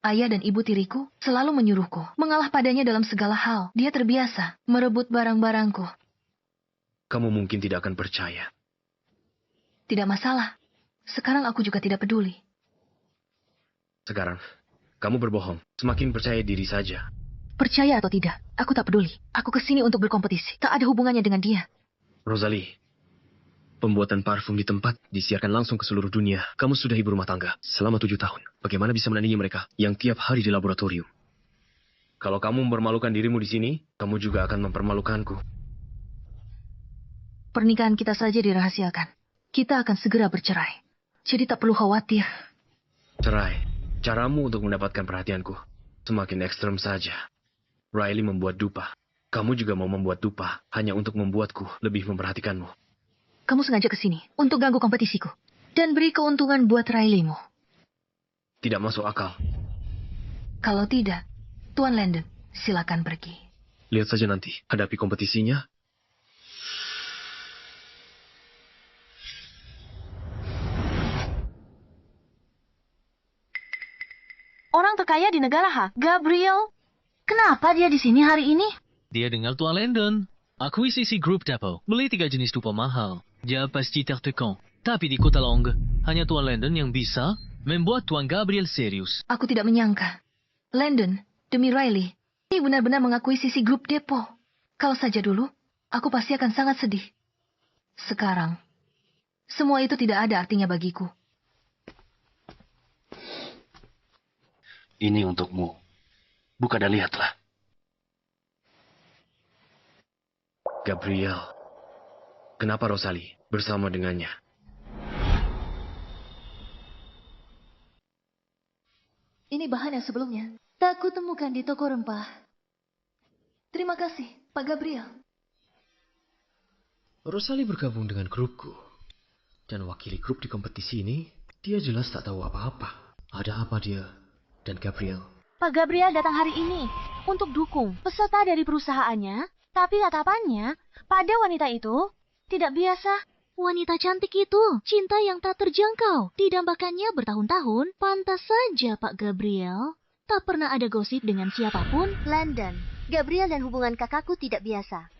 Ayah dan ibu tiriku selalu menyuruhku mengalah padanya dalam segala hal. Dia terbiasa merebut barang-barangku. kamu mungkin tidak akan percaya. Tidak masalah. Sekarang aku juga tidak peduli. Sekarang, kamu berbohong. Semakin percaya diri saja. Percaya atau tidak, aku tak peduli. Aku kesini untuk berkompetisi. Tak ada hubungannya dengan dia. Rosalie, pembuatan parfum di tempat disiarkan langsung ke seluruh dunia. Kamu sudah ibu rumah tangga selama 7 tahun. Bagaimana bisa menandingi mereka yang tiap hari di laboratorium? Kalau kamu mempermalukan dirimu di sini, kamu juga akan mempermalukanku. Pernikahan kita saja dirahasiakan. Kita akan segera bercerai. Jadi tak perlu khawatir. Cerai. Caramu untuk mendapatkan perhatianku semakin ekstrem saja. Riley membuat dupa. Kamu juga mau membuat dupa hanya untuk membuatku lebih memperhatikanmu. Kamu sengaja kesini untuk ganggu kompetisiku. Dan beri keuntungan buat Riley-mu. Tidak masuk akal. Kalau tidak, Tuan Landon, silakan pergi. Lihat saja nanti, hadapi kompetisinya. Orang terkaya di negara H, Gabriel. Kenapa dia di sini hari ini? Dia dengar Tuan Landon. Akuisisi grup Depot. Beli 3 jenis dupa mahal. Dia pasti tertekan. Tapi di Kota Long, hanya Tuan Landon yang bisa membuat Tuan Gabriel serius. Aku tidak menyangka. Landon, demi Riley, ini benar-benar mengakuisisi grup Depot. Kalau saja dulu, aku pasti akan sangat sedih. Sekarang, semua itu tidak ada artinya bagiku. Ini untukmu. Buka dan lihatlah. Gabriel, kenapa Rosalie bersama dengannya? Ini bahan yang sebelumnya. Tak kutemukan di toko rempah. Terima kasih, Pak Gabriel. Rosalie bergabung dengan grupku. Dan wakili grup di kompetisi ini, dia jelas tak tahu apa-apa. Ada apa dia dan Gabriel? Pak Gabriel datang hari ini untuk dukung peserta dari perusahaannya, tapi tatapannya pada wanita itu tidak biasa. Wanita cantik itu, cinta yang tak terjangkau, didambakannya bertahun-tahun, pantas saja Pak Gabriel. Tak pernah ada gosip dengan siapapun. Landon, Gabriel dan hubungan kakakku tidak biasa.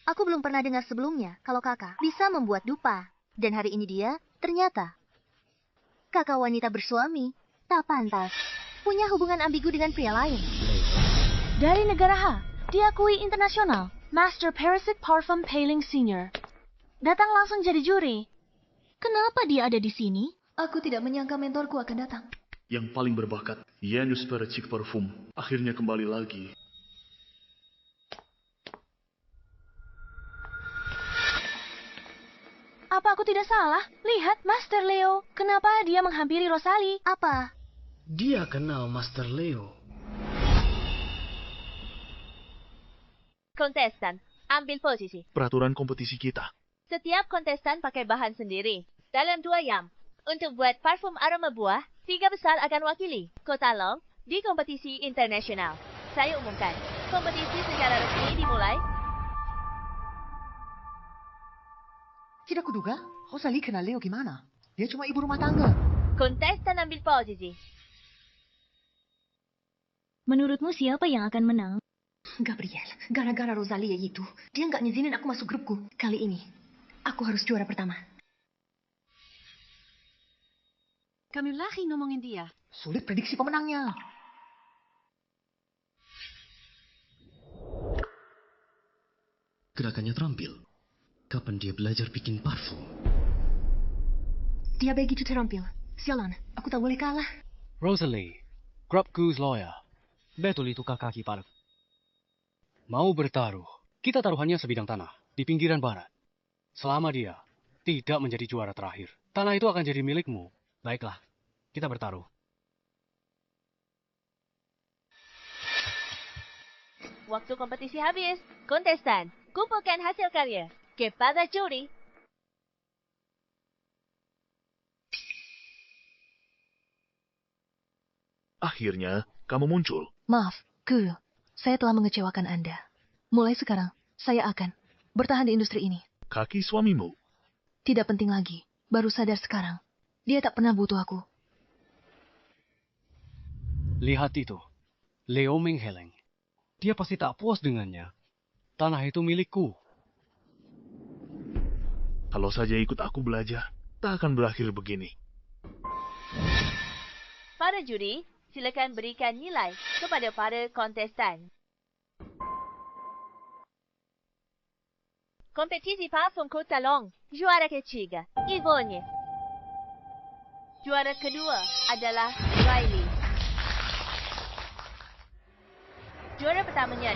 Aku belum pernah dengar sebelumnya kalau kakak bisa membuat dupa. Dan hari ini dia, ternyata, kakak wanita bersuami, tak pantas, punya hubungan ambigu dengan pria lain. Dari negara H, diakui internasional, Master Parasite Parfum Paling Senior. Datang langsung jadi juri. Kenapa dia ada di sini? Aku tidak menyangka mentorku akan datang. Yang paling berbakat, Janus Percik Parfum, akhirnya kembali lagi. Apa aku tidak salah? Lihat, Master Leo. Kenapa dia menghampiri Rosalie? Apa? Dia kenal Master Leo. Kontestan, ambil posisi. Peraturan kompetisi kita. Setiap kontestan pakai bahan sendiri. Dalam 2 jam. Untuk buat parfum aroma buah, 3 besar akan wakili Kota Long di kompetisi internasional. Saya umumkan, kompetisi secara resmi dimulai. Tidak kuduga, Rosalie kenal Leo gimana? Dia cuma ibu rumah tangga. Kontestan ambil posisi. Menurutmu siapa yang akan menang? Gabriel, gara-gara Rosalie itu, dia nggak ngizinin aku masuk grupku. Kali ini, aku harus juara pertama. Kamu lagi ngomongin dia. Sulit prediksi pemenangnya. Gerakannya terampil. Kapan dia belajar bikin parfum? Dia begitu terampil. Sialan, aku tak boleh kalah. Rosalie, grupku's lawyer. Betul itu kakak ipar. Mau bertaruh, kita taruhannya sebidang tanah di pinggiran barat. Selama dia tidak menjadi juara terakhir, tanah itu akan jadi milikmu. Baiklah, kita bertaruh. Waktu kompetisi habis. Kontestan, kumpulkan hasil karya kepada juri. Akhirnya, kamu muncul. Maaf, Guru. Saya telah mengecewakan Anda. Mulai sekarang, saya akan bertahan di industri ini. Kaki suamimu. Tidak penting lagi. Baru sadar sekarang. Dia tak pernah butuh aku. Lihat itu. Leo mengheleng. Dia pasti tak puas dengannya. Tanah itu milikku. Kalau saja ikut aku belajar, tak akan berakhir begini. Para juri, silakan berikan nilai kepada para kontestan. Kompetisi parfum Kota Long, juara ketiga, Yvonne. Juara kedua adalah Riley. Juara pertamanya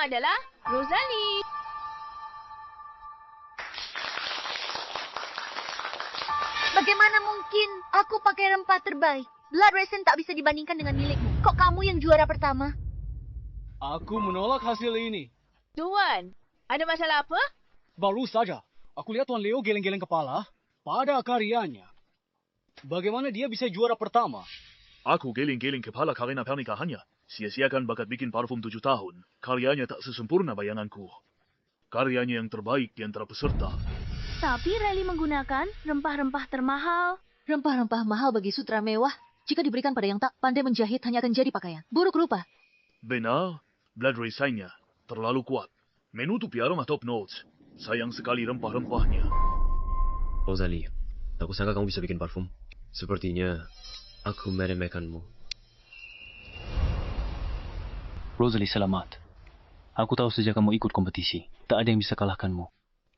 adalah Rosalie. Bagaimana mungkin aku pakai rempah terbaik? Blood Resin tak bisa dibandingkan dengan milikmu. Kok kamu yang juara pertama? Aku menolak hasil ini. Tuan, ada masalah apa? Baru saja, aku lihat Tuan Leo geleng-geleng kepala pada karyanya. Bagaimana dia bisa juara pertama? Aku geleng-geleng kepala karena pernikahannya. Sia-siakan bakat bikin parfum 7 tahun. Karyanya tak sesempurna bayanganku. Karyanya yang terbaik di antara peserta. Tapi Riley menggunakan rempah-rempah termahal. Rempah-rempah mahal bagi sutra mewah. Jika diberikan pada yang tak pandai menjahit, hanya akan jadi pakaian. Buruk rupa. Benar, blood resin-nya terlalu kuat. Menutupi aroma top notes. Sayang sekali rempah-rempahnya. Rosalie, aku sangka kamu bisa bikin parfum. Sepertinya aku meremehkanmu. Rosalie, selamat. Aku tahu sejak kamu ikut kompetisi, tak ada yang bisa kalahkanmu.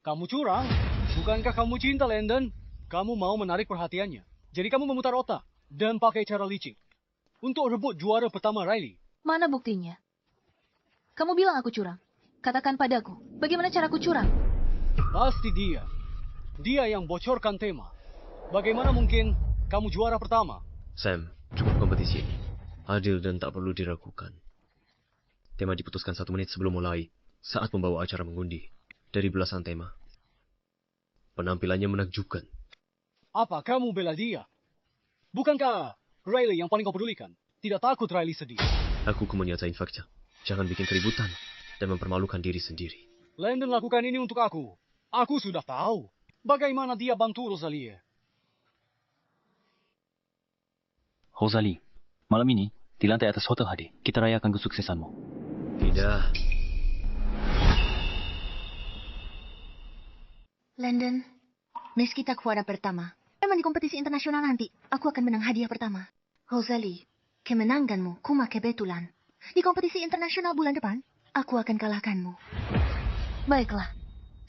Kamu curang. Bukankah kamu cinta Landon? Kamu mau menarik perhatiannya. Jadi kamu memutar otak dan pakai cara licik untuk rebut juara pertama Riley. Mana buktinya? Kamu bilang aku curang. Katakan padaku, bagaimana caraku curang? Pasti dia. Dia yang bocorkan tema. Bagaimana mungkin kamu juara pertama? Sam, cukup kompetisi ini. Adil dan tak perlu diragukan. Tema diputuskan 1 menit sebelum mulai, saat pembawa acara mengundi. Dari belasan tema. Penampilannya menakjubkan. Apa kamu bela dia? Bukankah Riley yang paling kau pedulikan? Tidak takut Riley sedih. Aku menyatain fakta. Jangan bikin keributan dan mempermalukan diri sendiri. Landon lakukan ini untuk aku. Aku sudah tahu bagaimana dia bantu Rosalie. Rosalie, malam ini di lantai atas Hotel HD, kita rayakan kesuksesanmu. Tidak. Landon, meski tak juara pertama, memang di kompetisi internasional nanti, aku akan menang hadiah pertama. Rosalie, kemenanganmu kuma kebetulan. Di kompetisi internasional bulan depan, aku akan kalahkanmu. Baiklah,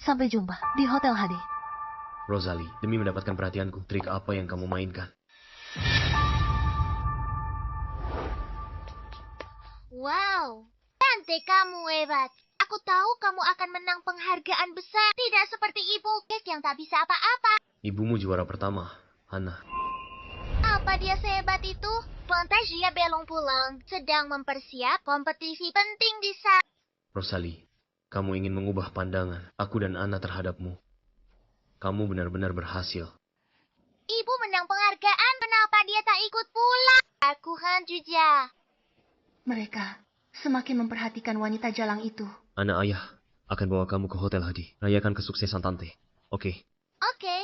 sampai jumpa di Hotel HD. Rosalie, demi mendapatkan perhatianku, trik apa yang kamu mainkan? Wow, cantik kamu, hebat. Aku tahu kamu akan menang penghargaan besar. Tidak seperti ibu yang tak bisa apa-apa. Ibumu juara pertama, Hannah. Apa dia sehebat itu? Fantasia belum pulang. Sedang mempersiap kompetisi penting di sana. Rosalie, kamu ingin mengubah pandangan aku dan Anna terhadapmu. Kamu benar-benar berhasil. Ibu menang penghargaan. Kenapa dia tak ikut pulang? Aku juga. Mereka semakin memperhatikan wanita jalang itu. Anak ayah akan bawa kamu ke Hotel Hadi. Rayakan kesuksesan tante. Oke? Oke.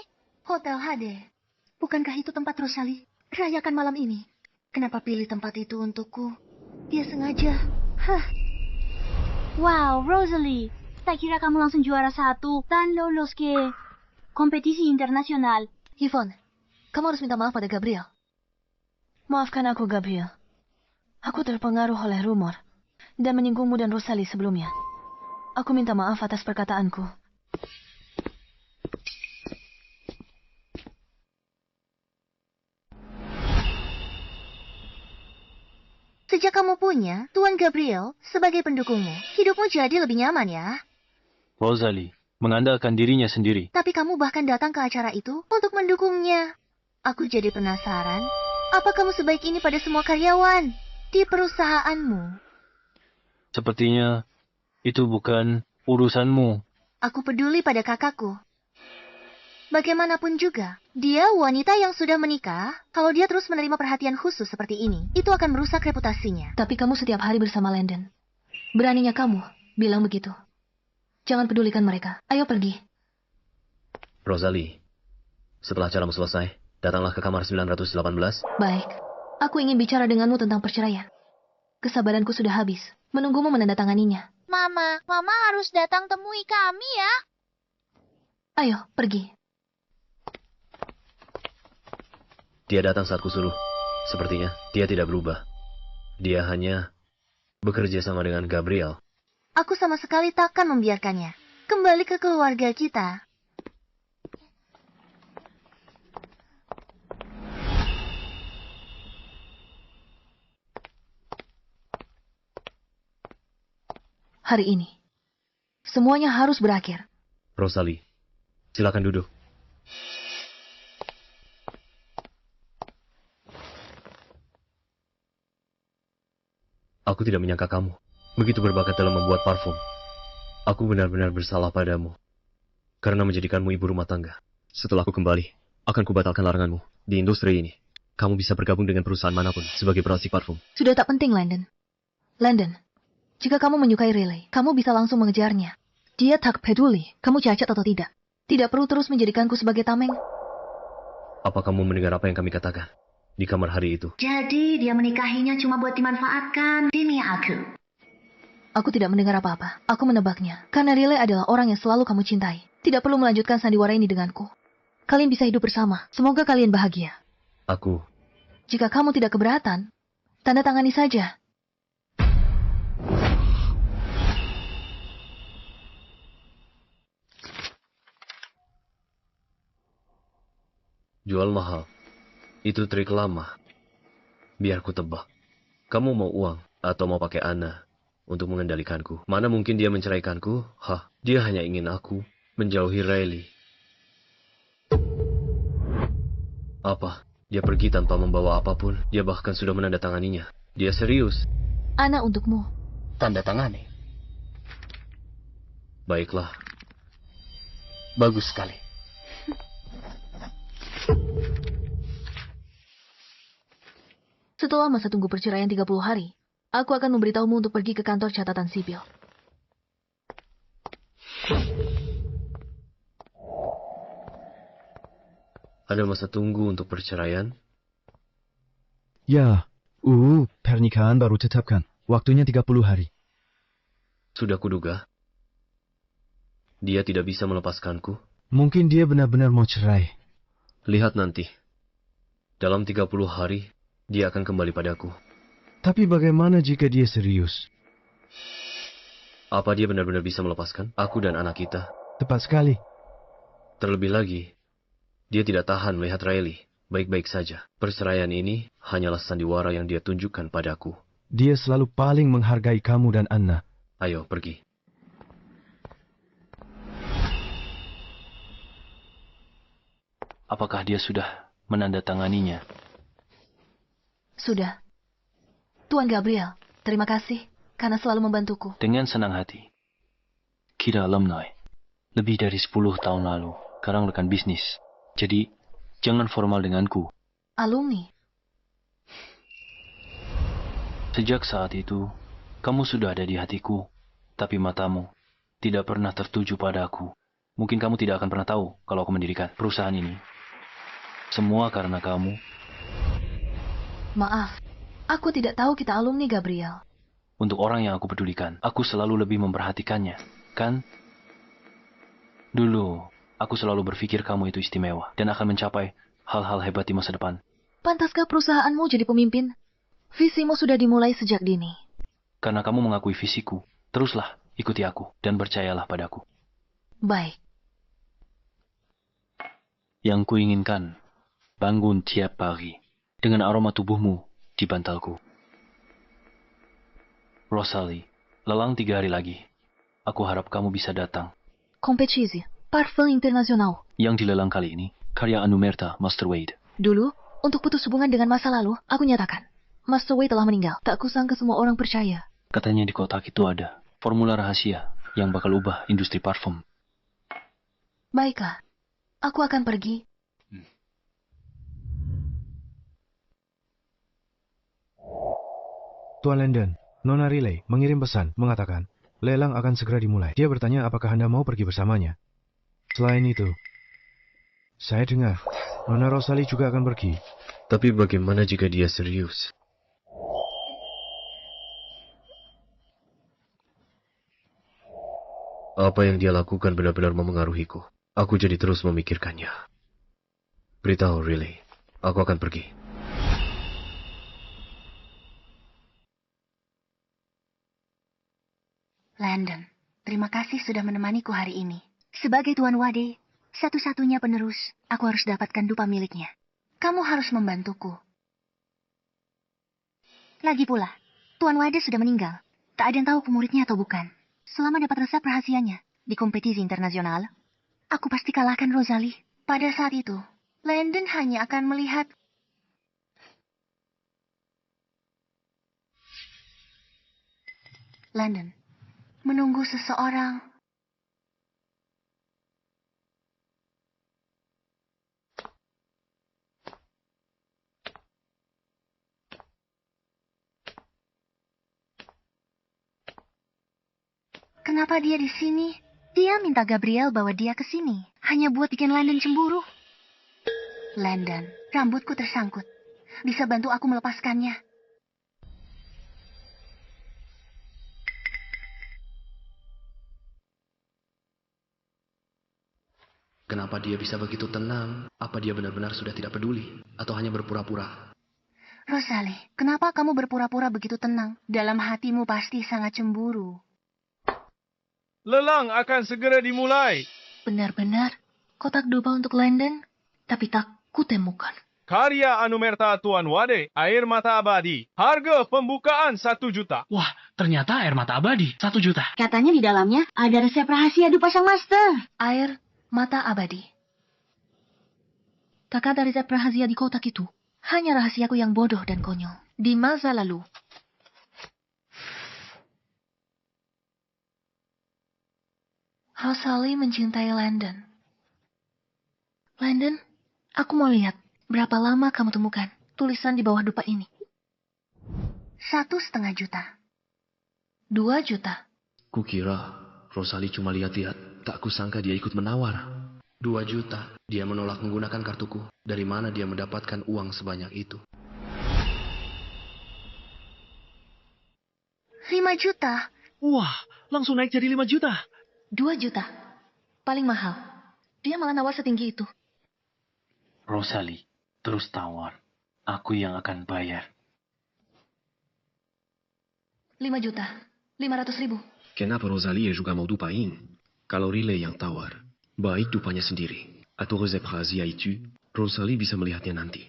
Hotel HD. Bukankah itu tempat Rosalie? Rayakan malam ini. Kenapa pilih tempat itu untukku? Dia sengaja. Hah. Wow, Rosalie. Tak kira kamu langsung juara 1 dan lolos ke kompetisi internasional. Yvonne, kamu harus minta maaf pada Gabriel. Maafkan aku, Gabriel. Aku terpengaruh oleh rumor dan menyinggungmu dan Rosalie sebelumnya. Aku minta maaf atas perkataanku. Sejak kamu punya Tuan Gabriel sebagai pendukungmu, hidupmu jadi lebih nyaman ya. Rosalie, mengandalkan dirinya sendiri. Tapi kamu bahkan datang ke acara itu untuk mendukungnya. Aku jadi penasaran, apa kamu sebaik ini pada semua karyawan di perusahaanmu? Sepertinya itu bukan urusanmu. Aku peduli pada kakakku. Bagaimanapun juga, dia wanita yang sudah menikah. Kalau dia terus menerima perhatian khusus seperti ini, itu akan merusak reputasinya. Tapi kamu setiap hari bersama Landon. Beraninya kamu bilang begitu. Jangan pedulikan mereka. Ayo pergi. Rosalie, setelah acaramu selesai, datanglah ke kamar 918. Baik. Aku ingin bicara denganmu tentang perceraian. Kesabaranku sudah habis. menunggumu menandatanganinya. Mama harus datang temui kami ya. Ayo, pergi. Dia datang saat kusuruh. Sepertinya dia tidak berubah. Dia hanya bekerja sama dengan Gabriel. Aku sama sekali takkan membiarkannya. Kembali ke keluarga kita. Hari ini, semuanya harus berakhir. Rosalie, silakan duduk. Aku tidak menyangka kamu begitu berbakat dalam membuat parfum. Aku benar-benar bersalah padamu karena menjadikanmu ibu rumah tangga. Setelah aku kembali, akan kubatalkan laranganmu di industri ini. Kamu bisa bergabung dengan perusahaan manapun sebagai peracik parfum. Sudah tak penting, Landon. Landon, jika kamu menyukai Riley, kamu bisa langsung mengejarnya. Dia tak peduli kamu cacat atau tidak. Tidak perlu terus menjadikanku sebagai tameng. Apa kamu mendengar apa yang kami katakan di kamar hari itu? Jadi dia menikahinya cuma buat dimanfaatkan demi aku. Aku tidak mendengar apa-apa. Aku menebaknya. Karena Riley adalah orang yang selalu kamu cintai. Tidak perlu melanjutkan sandiwara ini denganku. Kalian bisa hidup bersama. Semoga kalian bahagia. Aku. Jika kamu tidak keberatan, tanda tangani saja. Jual mahal. Itu trik lama. Biar ku tebak. Kamu mau uang atau mau pakai Anna untuk mengendalikanku? Mana mungkin dia menceraikanku? Dia hanya ingin aku menjauhi Riley. Apa? Dia pergi tanpa membawa apapun. Dia bahkan sudah menandatanganinya. Dia serius. Anna untukmu. Tanda tangani. Baiklah. Bagus sekali. Setelah masa tunggu perceraian 30 hari, aku akan memberitahumu untuk pergi ke kantor catatan sipil. Ada masa tunggu untuk perceraian? Ya, pernikahan baru tetapkan. Waktunya 30 hari. Sudah kuduga. Dia tidak bisa melepaskanku. Mungkin dia benar-benar mau cerai. Lihat nanti. Dalam 30 hari, dia akan kembali padaku. Tapi bagaimana jika dia serius? Apa dia benar-benar bisa melepaskan aku dan anak kita? Tepat sekali. Terlebih lagi, dia tidak tahan melihat Riley baik-baik saja. Perceraian ini hanyalah sandiwara yang dia tunjukkan padaku. Dia selalu paling menghargai kamu dan Anna. Ayo, pergi. Apakah dia sudah menandatanganinya? Sudah. Tuan Gabriel, terima kasih karena selalu membantuku. Dengan senang hati. Kita alumni. Lebih dari 10 tahun lalu. Sekarang rekan bisnis. Jadi, jangan formal denganku. Alumni? Sejak saat itu, kamu sudah ada di hatiku. Tapi matamu tidak pernah tertuju padaku. Mungkin kamu tidak akan pernah tahu kalau aku mendirikan perusahaan ini. Semua karena kamu. Maaf, aku tidak tahu kita alumni, Gabriel. Untuk orang yang aku pedulikan, aku selalu lebih memperhatikannya, kan? Dulu, aku selalu berpikir kamu itu istimewa dan akan mencapai hal-hal hebat di masa depan. Pantaskah perusahaanmu jadi pemimpin? Visimu sudah dimulai sejak dini. Karena kamu mengakui visiku, teruslah ikuti aku dan percayalah padaku. Baik. Yang kuinginkan, bangun tiap pagi dengan aroma tubuhmu di bantalku. Rosalie, lelang 3 hari lagi. Aku harap kamu bisa datang. Kompetisi, parfum internasional. Yang dilelang kali ini, karya Anumerta Master Wade. Dulu, untuk putus hubungan dengan masa lalu, aku nyatakan, Master Wade telah meninggal. Tak kusangka semua orang percaya. Katanya di kotak itu ada formula rahasia yang bakal ubah industri parfum. Baiklah, aku akan pergi. Tuan Landon, Nona Riley mengirim pesan mengatakan, lelang akan segera dimulai. Dia bertanya apakah Anda mau pergi bersamanya. Selain itu, saya dengar, Nona Rosalie juga akan pergi. Tapi bagaimana jika dia serius? Apa yang dia lakukan benar-benar memengaruhiku. Aku jadi terus memikirkannya. Beritahu Riley, aku akan pergi. Landon, terima kasih sudah menemaniku hari ini. Sebagai Tuan Wade, satu-satunya penerus, aku harus dapatkan dupa miliknya. Kamu harus membantuku. Lagi pula, Tuan Wade sudah meninggal. Tak ada yang tahu pemuridnya atau bukan. Selama dapat resep rahasianya di kompetisi internasional, aku pasti kalahkan Rosalie. Pada saat itu, Landon hanya akan melihat Landon menunggu seseorang. Kenapa dia di sini? Dia minta Gabriel bawa dia ke sini. Hanya buat bikin Landon cemburu. Landon, rambutku tersangkut. Bisa bantu aku melepaskannya? Kenapa dia bisa begitu tenang? Apa dia benar-benar sudah tidak peduli? Atau hanya berpura-pura? Rosalie, kenapa kamu berpura-pura begitu tenang? Dalam hatimu pasti sangat cemburu. Lelang akan segera dimulai. Benar-benar, kotak dupa untuk Landon, tapi tak kutemukan. Karya Anumerta Tuan Wade, air mata abadi. Harga pembukaan 1 juta. Wah, ternyata air mata abadi, 1 juta. Katanya di dalamnya ada resep rahasia dupa sang master. Air mata abadi. Tak ada resep rahasia di kotak itu. Hanya rahasiaku yang bodoh dan konyol. Di masa lalu. Rosalie mencintai Landon. Landon, aku mau lihat berapa lama kamu temukan tulisan di bawah dupa ini. 1,5 juta. 2 juta. Kukira Rosalie cuma lihat-lihat. Tak kusangka dia ikut menawar. 2 juta. Dia menolak menggunakan kartuku. Dari mana dia mendapatkan uang sebanyak itu? 5 juta. Wah, langsung naik jadi 5 juta. 2 juta. Paling mahal. Dia malah nawar setinggi itu. Rosalie, terus tawar. Aku yang akan bayar. 5 juta. 500.000. Kenapa Rosalie juga mau dupain? Kalau Riley yang tawar, baik dupanya sendiri. Atau resep rahasia itu, Rosalie bisa melihatnya nanti.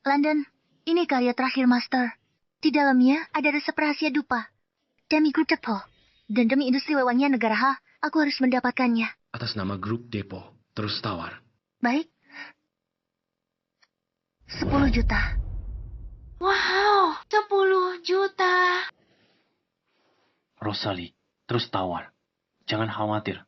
Landon, ini karya terakhir Master. Di dalamnya ada resep rahasia dupa. Demi grup Depo. Dan demi industri wewangian negara H, aku harus mendapatkannya. Atas nama grup Depo, terus tawar. Baik. 10 juta. Wow, 10 juta. Rosalie, terus tawar. Jangan khawatir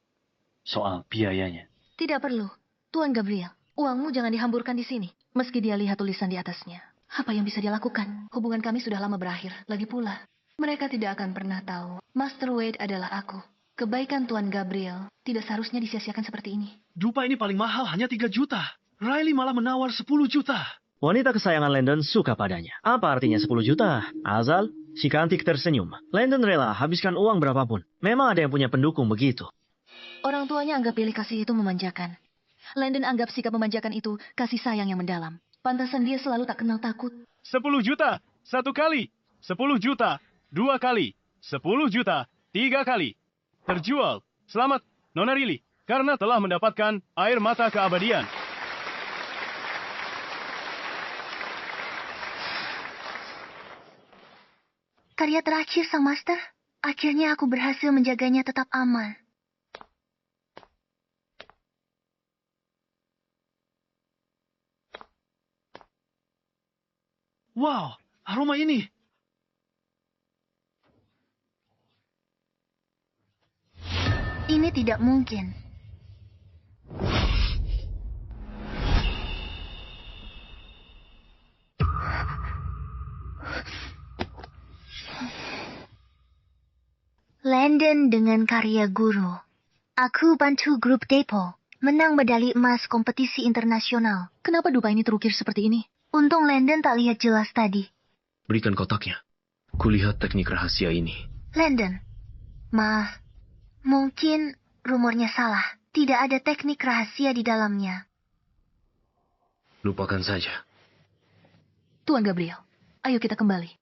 soal biayanya. Tidak perlu. Tuan Gabriel, uangmu jangan dihamburkan di sini. Meski dia lihat tulisan di atasnya. Apa yang bisa dia lakukan? Hubungan kami sudah lama berakhir. Lagi pula, mereka tidak akan pernah tahu. Master Wade adalah aku. Kebaikan Tuan Gabriel tidak seharusnya disia-siakan seperti ini. Dupa ini paling mahal hanya 3 juta. Riley malah menawar 10 juta. Wanita kesayangan Landon suka padanya. Apa artinya 10 juta? Azal, si cantik tersenyum. Landon rela habiskan uang berapapun. Memang ada yang punya pendukung begitu. Orang tuanya anggap pilih kasih itu memanjakan. Landon anggap sikap memanjakan itu kasih sayang yang mendalam. Pantasan dia selalu tak kenal takut. 10 juta, 1 kali. 10 juta, 2 kali. 10 juta, 3 kali. Terjual. Selamat, Nona Riley, karena telah mendapatkan air mata keabadian. Karya terakhir Sang Master. Akhirnya aku berhasil menjaganya tetap aman. Wow, aroma ini. Ini tidak mungkin. Landon dengan karya guru. Aku bantu grup Depo menang medali emas kompetisi internasional. Kenapa dupa ini terukir seperti ini? Untung Landon tak lihat jelas tadi. Berikan kotaknya. Kulihat teknik rahasia ini. Landon, maaf. Mungkin rumornya salah. Tidak ada teknik rahasia di dalamnya. Lupakan saja. Tuan Gabriel, ayo kita kembali.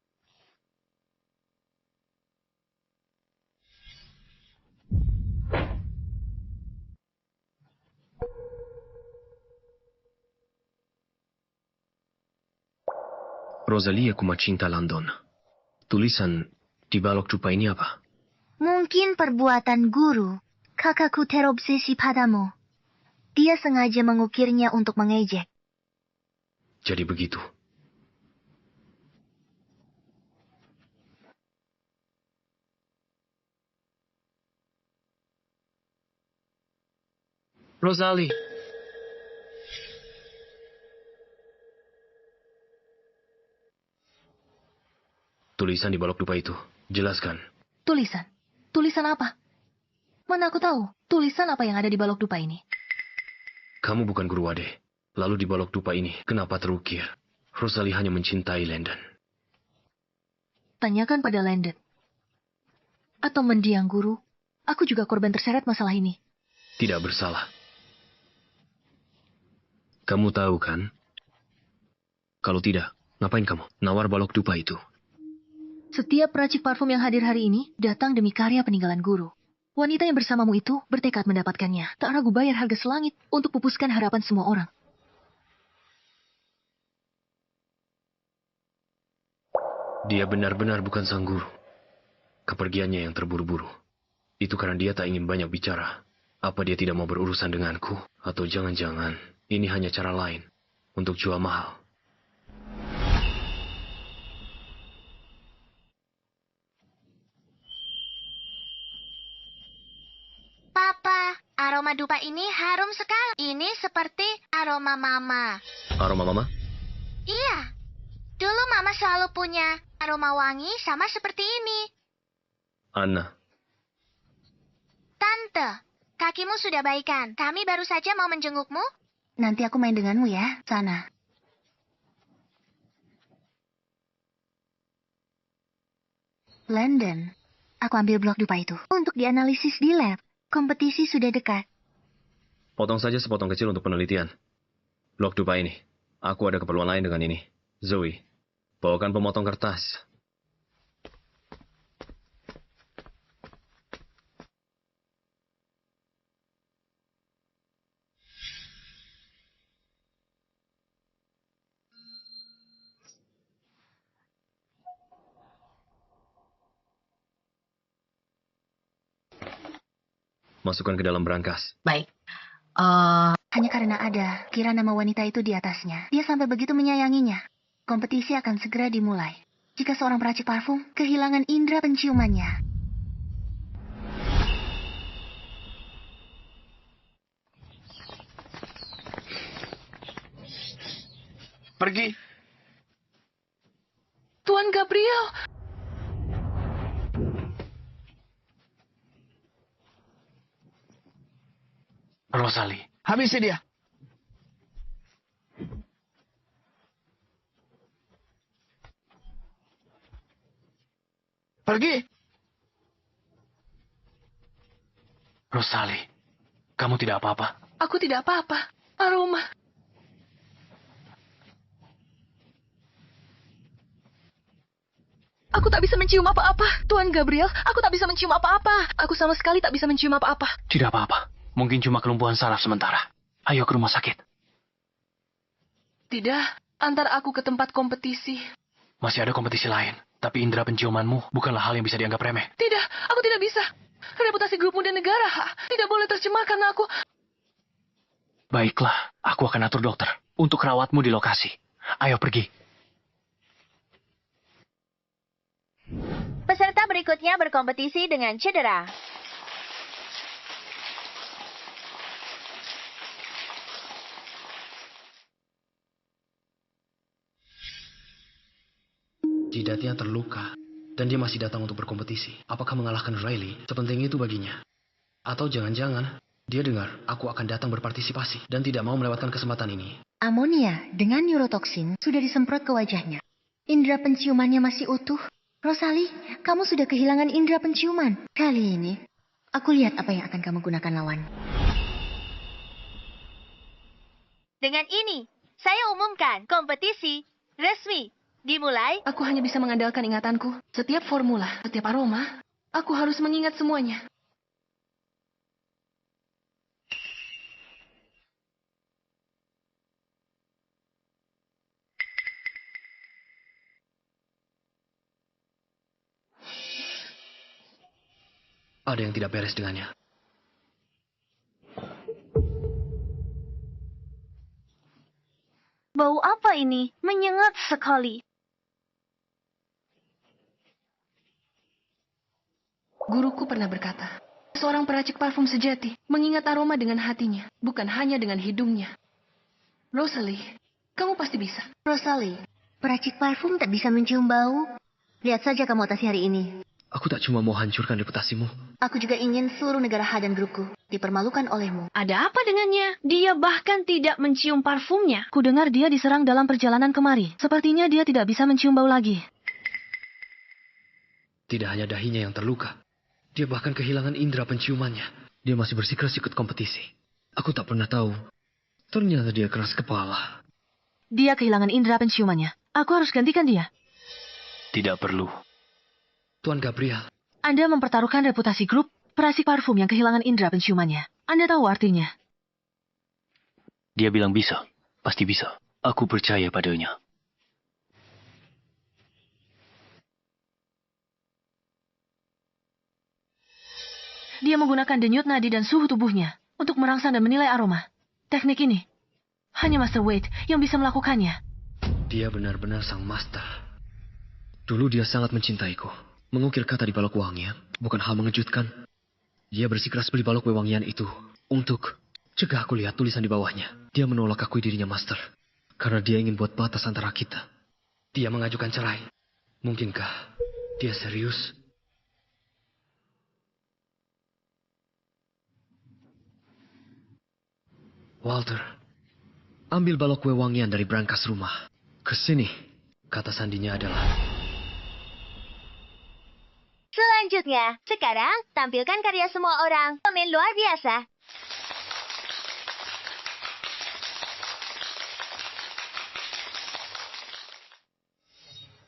Rosalie, aku cinta London. Tulisan di balok dupa ini apa? Mungkin perbuatan guru. Kakakku terobsesi padamu. Dia sengaja mengukirnya untuk mengejek. Jadi begitu. Rosalie. Tulisan di balok dupa itu. Jelaskan. Tulisan? Tulisan apa? Mana aku tahu tulisan apa yang ada di balok dupa ini. Kamu bukan guru Wade. Lalu di balok dupa ini, kenapa terukir? Rosalie hanya mencintai Landon. Tanyakan pada Landon. Atau mendiang guru. Aku juga korban terseret masalah ini. Tidak bersalah. Kamu tahu kan? Kalau tidak, ngapain kamu nawar balok dupa itu? Setiap peracik parfum yang hadir hari ini datang demi karya peninggalan guru. Wanita yang bersamamu itu bertekad mendapatkannya. Tak ragu bayar harga selangit untuk pupuskan harapan semua orang. Dia benar-benar bukan sang guru. Kepergiannya yang terburu-buru. Itu karena dia tak ingin banyak bicara. Apa dia tidak mau berurusan denganku? Atau jangan-jangan ini hanya cara lain untuk jual mahal? Papa, aroma dupa ini harum sekali. Ini seperti aroma mama. Aroma mama? Iya. Dulu mama selalu punya aroma wangi sama seperti ini. Anna. Tante, kakimu sudah baikan. Kami baru saja mau menjengukmu. Nanti aku main denganmu ya, sana. Landon, aku ambil blok dupa itu untuk dianalisis di lab. Kompetisi sudah dekat. Potong saja sepotong kecil untuk penelitian. Blok dupa ini. Aku ada keperluan lain dengan ini. Zoe, bawakan pemotong kertas. Masukkan ke dalam berangkas. Baik. Hanya karena ada kira nama wanita itu di atasnya. Dia sampai begitu menyayanginya. Kompetisi akan segera dimulai. Jika seorang peracik parfum kehilangan indera penciumannya. Pergi. Tuan Gabriel. Rosalie, habisi dia. Pergi. Rosalie, kamu tidak apa-apa. Aku tidak apa-apa. Aroma. Aku tak bisa mencium apa-apa. Tuan Gabriel, aku tak bisa mencium apa-apa. Aku sama sekali tak bisa mencium apa-apa. Tidak apa-apa. Mungkin cuma kelumpuhan saraf sementara. Ayo ke rumah sakit. Tidak, antar aku ke tempat kompetisi. Masih ada kompetisi lain. Tapi indera penciumanmu bukanlah hal yang bisa dianggap remeh. Tidak, aku tidak bisa. Reputasi grup muda negara tidak boleh tercemar karena aku... Baiklah, aku akan atur dokter untuk rawatmu di lokasi. Ayo pergi. Peserta berikutnya berkompetisi dengan cedera. Jidatnya terluka, dan dia masih datang untuk berkompetisi. Apakah mengalahkan Riley sepenting itu baginya? Atau jangan-jangan dia dengar aku akan datang berpartisipasi dan tidak mau melewatkan kesempatan ini. Amonia dengan neurotoksin sudah disemprot ke wajahnya. Indera penciumannya masih utuh. Rosalie, kamu sudah kehilangan indera penciuman. Kali ini, Aku lihat apa yang akan kamu gunakan lawan. Dengan ini, saya umumkan kompetisi resmi dimulai. Aku hanya bisa mengandalkan ingatanku. Setiap formula, setiap aroma, aku harus mengingat semuanya. Ada yang tidak beres dengannya. Bau apa ini? Menyengat sekali. Guruku pernah berkata, seorang peracik parfum sejati mengingat aroma dengan hatinya, bukan hanya dengan hidungnya. Rosalie, kamu pasti bisa. Rosalie, peracik parfum tak bisa mencium bau. Lihat saja kamu atasi hari ini. Aku tak cuma mau hancurkan reputasimu. Aku juga ingin seluruh negara H dan grupku dipermalukan olehmu. Ada apa dengannya? Dia bahkan tidak mencium parfumnya. Kudengar dia diserang dalam perjalanan kemari. Sepertinya dia tidak bisa mencium bau lagi. Tidak hanya dahinya yang terluka. Dia bahkan kehilangan indera penciumannya. Dia masih bersikeras ikut kompetisi. Aku tak pernah tahu. Ternyata dia keras kepala. Dia kehilangan indera penciumannya. Aku harus gantikan dia. Tidak perlu. Tuan Gabriel. Anda mempertaruhkan reputasi grup peracik parfum yang kehilangan indera penciumannya. Anda tahu artinya. Dia bilang bisa. Pasti bisa. Aku percaya padanya. Dia menggunakan denyut nadi dan suhu tubuhnya untuk merangsang dan menilai aroma. Teknik ini hanya Master Wade yang bisa melakukannya. Dia benar-benar sang master. Dulu dia sangat mencintaiku. Mengukir kata di balok wewangian bukan hal mengejutkan. Dia bersikeras beli balok wewangian itu untuk cegah aku lihat tulisan di bawahnya. Dia menolak akui dirinya master karena dia ingin buat batas antara kita. Dia mengajukan cerai. Mungkinkah dia serius? Walter, ambil balok wewangian dari brankas rumah. Kesini. Kata sandinya adalah... Selanjutnya, sekarang tampilkan karya semua orang. Pemain luar biasa.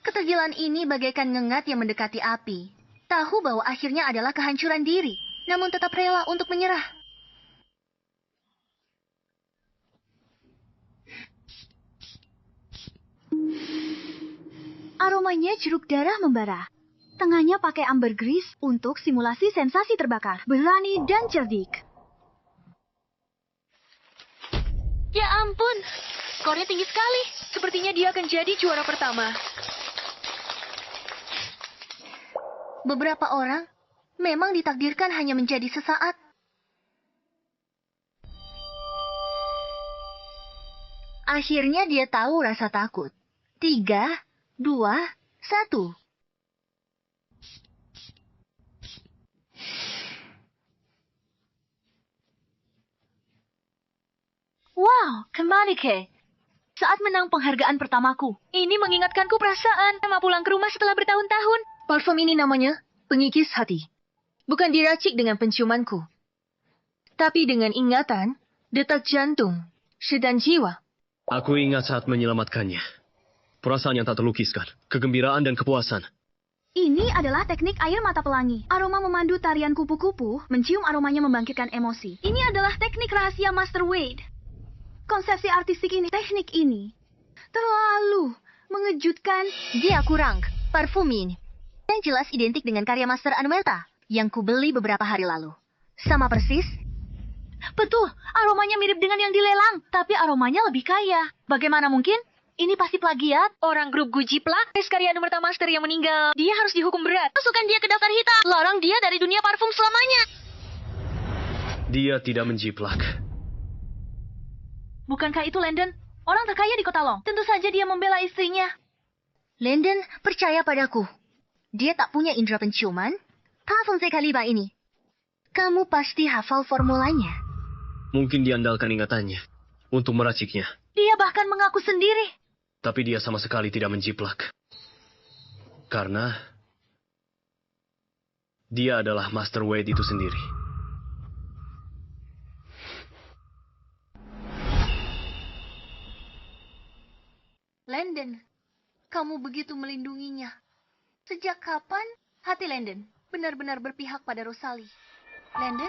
Ketergilaan ini bagaikan ngengat yang mendekati api. Tahu bahwa akhirnya adalah kehancuran diri, namun tetap rela untuk menyerah. Aromanya jeruk darah membara. Tengahnya pakai ambergris untuk simulasi sensasi terbakar. Berani dan cerdik. Ya ampun, skornya tinggi sekali. Sepertinya dia akan jadi juara pertama. Beberapa orang memang ditakdirkan hanya menjadi sesaat. Akhirnya dia tahu rasa takut. 3, 2, 1. Wow, kembali ke saat menang penghargaan pertamaku. Ini mengingatkanku perasaan sama pulang ke rumah setelah bertahun-tahun. Parfum ini namanya pengikis hati. Bukan diracik dengan penciumanku, tapi dengan ingatan, detak jantung, dan jiwa. Aku ingat saat menyelamatkannya. Perasaan yang tak terlukiskan, kegembiraan dan kepuasan. Ini adalah teknik air mata pelangi. Aroma memandu tarian kupu-kupu, mencium aromanya membangkitkan emosi. Ini adalah teknik rahasia Master Wade. Konsepsi artistik ini, teknik ini, terlalu mengejutkan. Dia kurang, parfum ini. Yang jelas identik dengan karya Master Anuelta yang kubeli beberapa hari lalu. Sama persis. Betul, aromanya mirip dengan yang dilelang, tapi aromanya lebih kaya. Bagaimana mungkin? Ini pasti plagiat. Orang grup Gucci plak, karya Anuelta Master yang meninggal. Dia harus dihukum berat. Masukkan dia ke daftar hitam. Larang dia dari dunia parfum selamanya. Dia tidak menjiplak. Bukankah itu Landon? Orang terkaya di kota Long. Tentu saja dia membela istrinya. Landon, percaya padaku. Dia tak punya indera penciuman. Parfum sekaliba ini. Kamu pasti hafal formulanya. Mungkin diandalkan ingatannya untuk meraciknya. Dia bahkan mengaku sendiri. Tapi dia sama sekali tidak menjiplak. Karena dia adalah Master Wade itu sendiri. Landon, kamu begitu melindunginya. Sejak kapan hati Landon benar-benar berpihak pada Rosalie? Landon,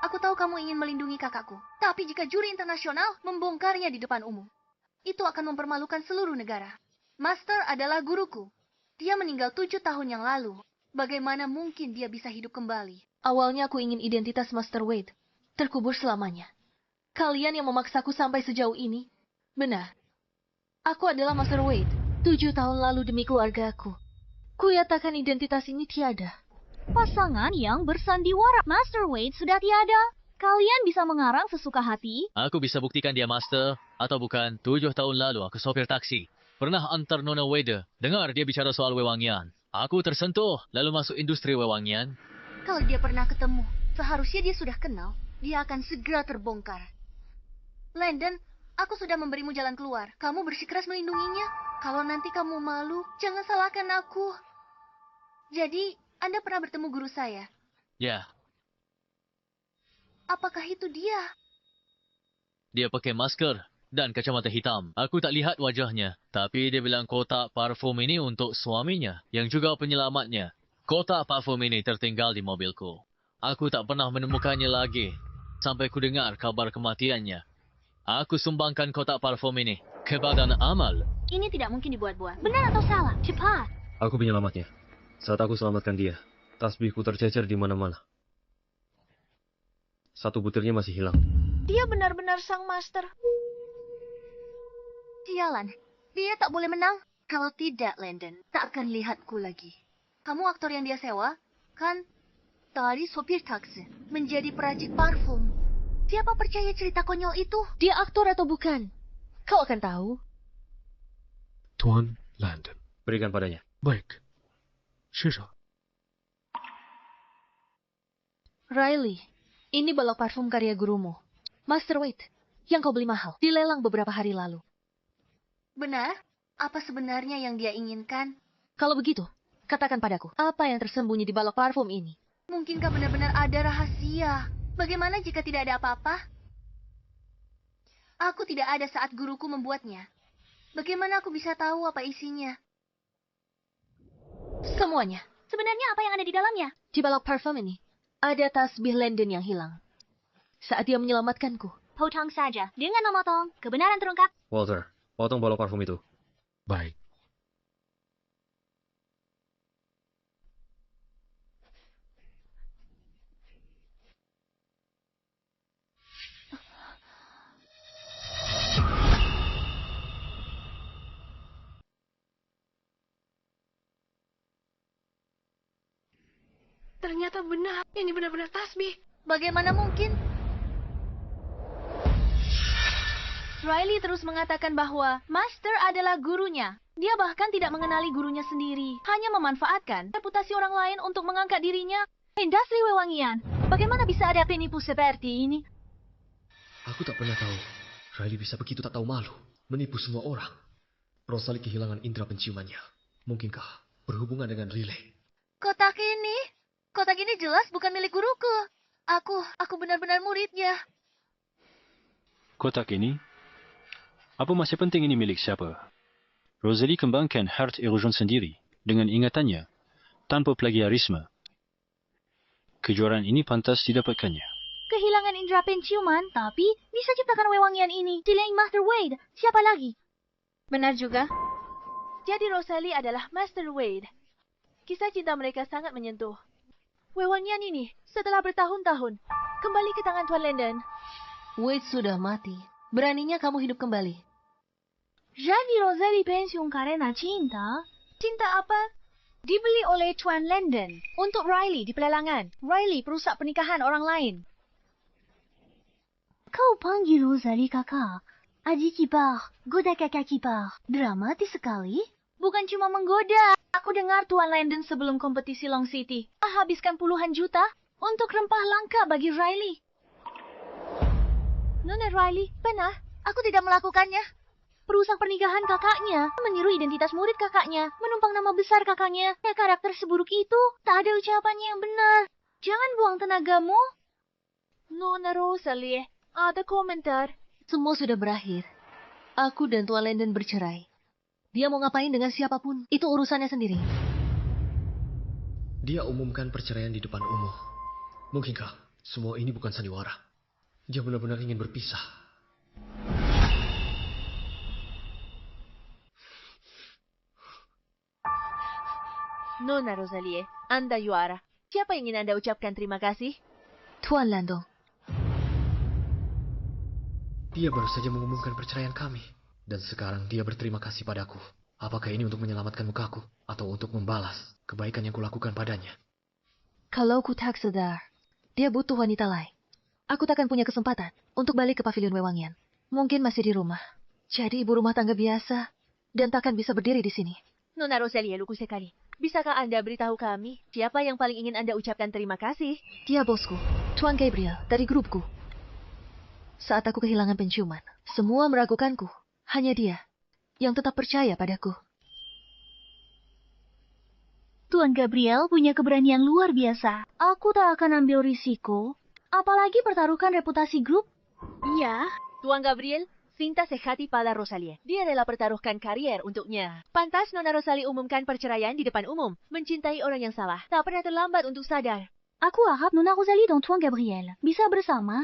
aku tahu kamu ingin melindungi kakakku. Tapi jika juri internasional membongkarnya di depan umum, itu akan mempermalukan seluruh negara. Master adalah guruku. Dia meninggal 7 tahun yang lalu. Bagaimana mungkin dia bisa hidup kembali? Awalnya aku ingin identitas Master Wade terkubur selamanya. Kalian yang memaksaku sampai sejauh ini. Benar. Aku adalah Master Wade. 7 tahun lalu demi keluargaku. Kuyatakan identitas ini tiada. Pasangan yang bersandiwara. Master Wade sudah tiada. Kalian bisa mengarang sesuka hati. Aku bisa buktikan dia master, atau bukan. 7 tahun lalu aku sopir taksi. Pernah antar Nona Wade. Dengar dia bicara soal wewangian. Aku tersentuh, lalu masuk industri wewangian. Kalau dia pernah ketemu, seharusnya dia sudah kenal. Dia akan segera terbongkar. Landon, aku sudah memberimu jalan keluar. Kamu bersikeras melindunginya. Kalau nanti kamu malu, jangan salahkan aku. Jadi, Anda pernah bertemu guru saya? Ya, Apakah itu dia? dia pakai masker dan kacamata hitam. Aku tak lihat wajahnya, tapi dia bilang kotak parfum ini untuk suaminya, yang juga penyelamatnya. Kotak parfum ini tertinggal di mobilku. Aku tak pernah menemukannya lagi, sampai ku dengar kabar kematiannya. Aku sumbangkan kotak parfum ini ke Badan Amal. Ini tidak mungkin dibuat-buat. Benar atau salah? Cepat. Aku penyelamatnya. Saat aku selamatkan dia, tasbihku tercecer di mana-mana. 1 butirnya masih hilang. Dia benar-benar sang master. Sialan, dia tak boleh menang. Kalau tidak, Landon, tak akan lihatku lagi. Kamu aktor yang dia sewa, kan? Dari sopir taksi, menjadi peracik parfum. Siapa percaya cerita konyol itu? Dia aktor atau bukan? Kau akan tahu. Tuan Landon. Berikan padanya. Baik. Shisha. Riley, ini balok parfum karya gurumu. Master Wade, yang kau beli mahal. Dilelang beberapa hari lalu. Benar? Apa sebenarnya yang dia inginkan? Kalau begitu, katakan padaku, apa yang tersembunyi di balok parfum ini? Mungkinkah benar-benar ada rahasia? Bagaimana jika tidak ada apa-apa? Aku tidak ada saat guruku membuatnya. Bagaimana aku bisa tahu apa isinya? Semuanya. Sebenarnya apa yang ada di dalamnya? Di balok parfum ini, ada tasbih Landon yang hilang. Saat dia menyelamatkanku. Potong saja. Dengan memotong, kebenaran terungkap. Walter, potong balok parfum itu. Baik. Ternyata benar. Ini benar-benar tasbih. Bagaimana mungkin? Riley terus mengatakan bahwa Master adalah gurunya. Dia bahkan tidak mengenali gurunya sendiri. Hanya memanfaatkan reputasi orang lain untuk mengangkat dirinya. Industri wewangian. Bagaimana bisa ada penipu seperti ini? Aku tak pernah tahu. Riley bisa begitu tak tahu malu. Menipu semua orang. Rosalie kehilangan indera penciumannya. Mungkinkah berhubungan dengan Riley? Kotak ini jelas bukan milik guruku. Aku benar-benar muridnya. Kotak ini? Apa masih penting ini milik siapa? Rosalie kembangkan Heart Erosion sendiri dengan ingatannya, tanpa plagiarisme. Kejuaraan ini pantas didapatkannya. Kehilangan indera penciuman, tapi bisa ciptakan wewangian ini. Selain Master Wade, siapa lagi? Benar juga. Jadi Rosalie adalah Master Wade. Kisah cinta mereka sangat menyentuh. Wewangian ini, setelah bertahun-tahun, kembali ke tangan Tuan Landon. Wade sudah mati. Beraninya kamu hidup kembali. Jadi Rosalie pensiun karena cinta? Cinta apa? Dibeli oleh Tuan Landon Untuk Riley di pelelangan. Riley perusak pernikahan orang lain. Kau panggil Rosalie kakak. Aji kipar, goda kakak kipar. Dramatis sekali. Bukan cuma menggoda. Aku dengar Tuan Landon sebelum kompetisi Long City habiskan puluhan juta untuk rempah langka bagi Riley. Nona Riley, benar. Aku tidak melakukannya. Perusak pernikahan kakaknya, meniru identitas murid kakaknya, menumpang nama besar kakaknya. Ya, karakter seburuk itu, tak ada ucapannya yang benar. Jangan buang tenagamu. Nona Rosalie, ada komentar. Semua sudah berakhir. Aku dan Tuan Landon bercerai. Dia mau ngapain dengan siapapun, itu urusannya sendiri. Dia umumkan perceraian di depan umum. Mungkinkah semua ini bukan sandiwara? Dia benar-benar ingin berpisah. Nona Rosalie, Anda juara. Siapa yang ingin Anda ucapkan terima kasih? Tuan Landong. Dia baru saja mengumumkan perceraian kami. Dan sekarang dia berterima kasih padaku. Apakah ini untuk menyelamatkan mukaku? Atau untuk membalas kebaikan yang kulakukan padanya? Kalau ku tak sadar, dia butuh wanita lain. Aku takkan punya kesempatan untuk balik ke pavilion Wewangian. Mungkin masih di rumah. Jadi ibu rumah tangga biasa. Dan takkan bisa berdiri di sini. Nona Rosalie, lugu sekali. Bisakah Anda beritahu kami siapa yang paling ingin Anda ucapkan terima kasih? Dia bosku, Tuan Gabriel, dari grupku. Saat aku kehilangan penciuman, semua meragukanku. Hanya dia yang tetap percaya padaku. Tuan Gabriel punya keberanian luar biasa. Aku tak akan ambil risiko, apalagi pertaruhkan reputasi grup. Iya, Tuan Gabriel, cinta sehati pada Rosalie. Dia rela pertaruhkan karier untuknya. Pantas Nona Rosalie umumkan perceraian di depan umum. Mencintai orang yang salah. Tak pernah terlambat untuk sadar. Aku harap Nona Rosalie dan Tuan Gabriel bisa bersama.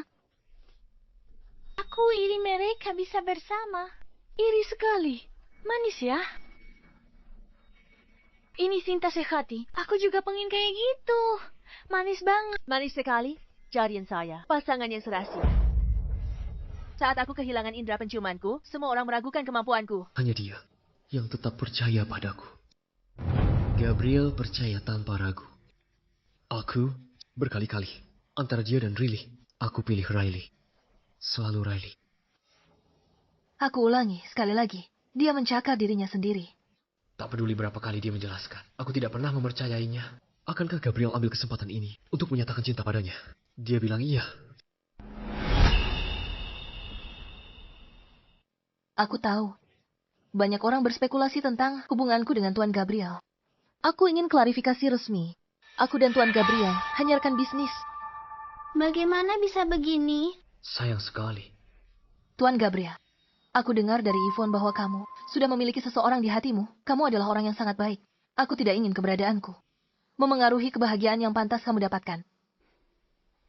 Aku iri mereka bisa bersama. Iri sekali. Manis ya. Ini cinta sehati. Aku juga pengen kayak gitu. Manis banget. Manis sekali. Jarian saya. Pasangan yang serasi. Saat aku kehilangan indera penciumanku, semua orang meragukan kemampuanku. Hanya dia yang tetap percaya padaku. Gabriel percaya tanpa ragu. Aku berkali-kali antara dia dan Riley. Aku pilih Riley. Selalu Riley. Aku ulangi sekali lagi. Dia mencakar dirinya sendiri. Tak peduli berapa kali dia menjelaskan. Aku tidak pernah mempercayainya. Akankah Gabriel ambil kesempatan ini untuk menyatakan cinta padanya? Dia bilang iya. Aku tahu. Banyak orang berspekulasi tentang hubunganku dengan Tuan Gabriel. Aku ingin klarifikasi resmi. Aku dan Tuan Gabriel hanya rekan bisnis. Bagaimana bisa begini? Sayang sekali. Tuan Gabriel, aku dengar dari Yvonne bahwa kamu sudah memiliki seseorang di hatimu. Kamu adalah orang yang sangat baik. Aku tidak ingin keberadaanku memengaruhi kebahagiaan yang pantas kamu dapatkan.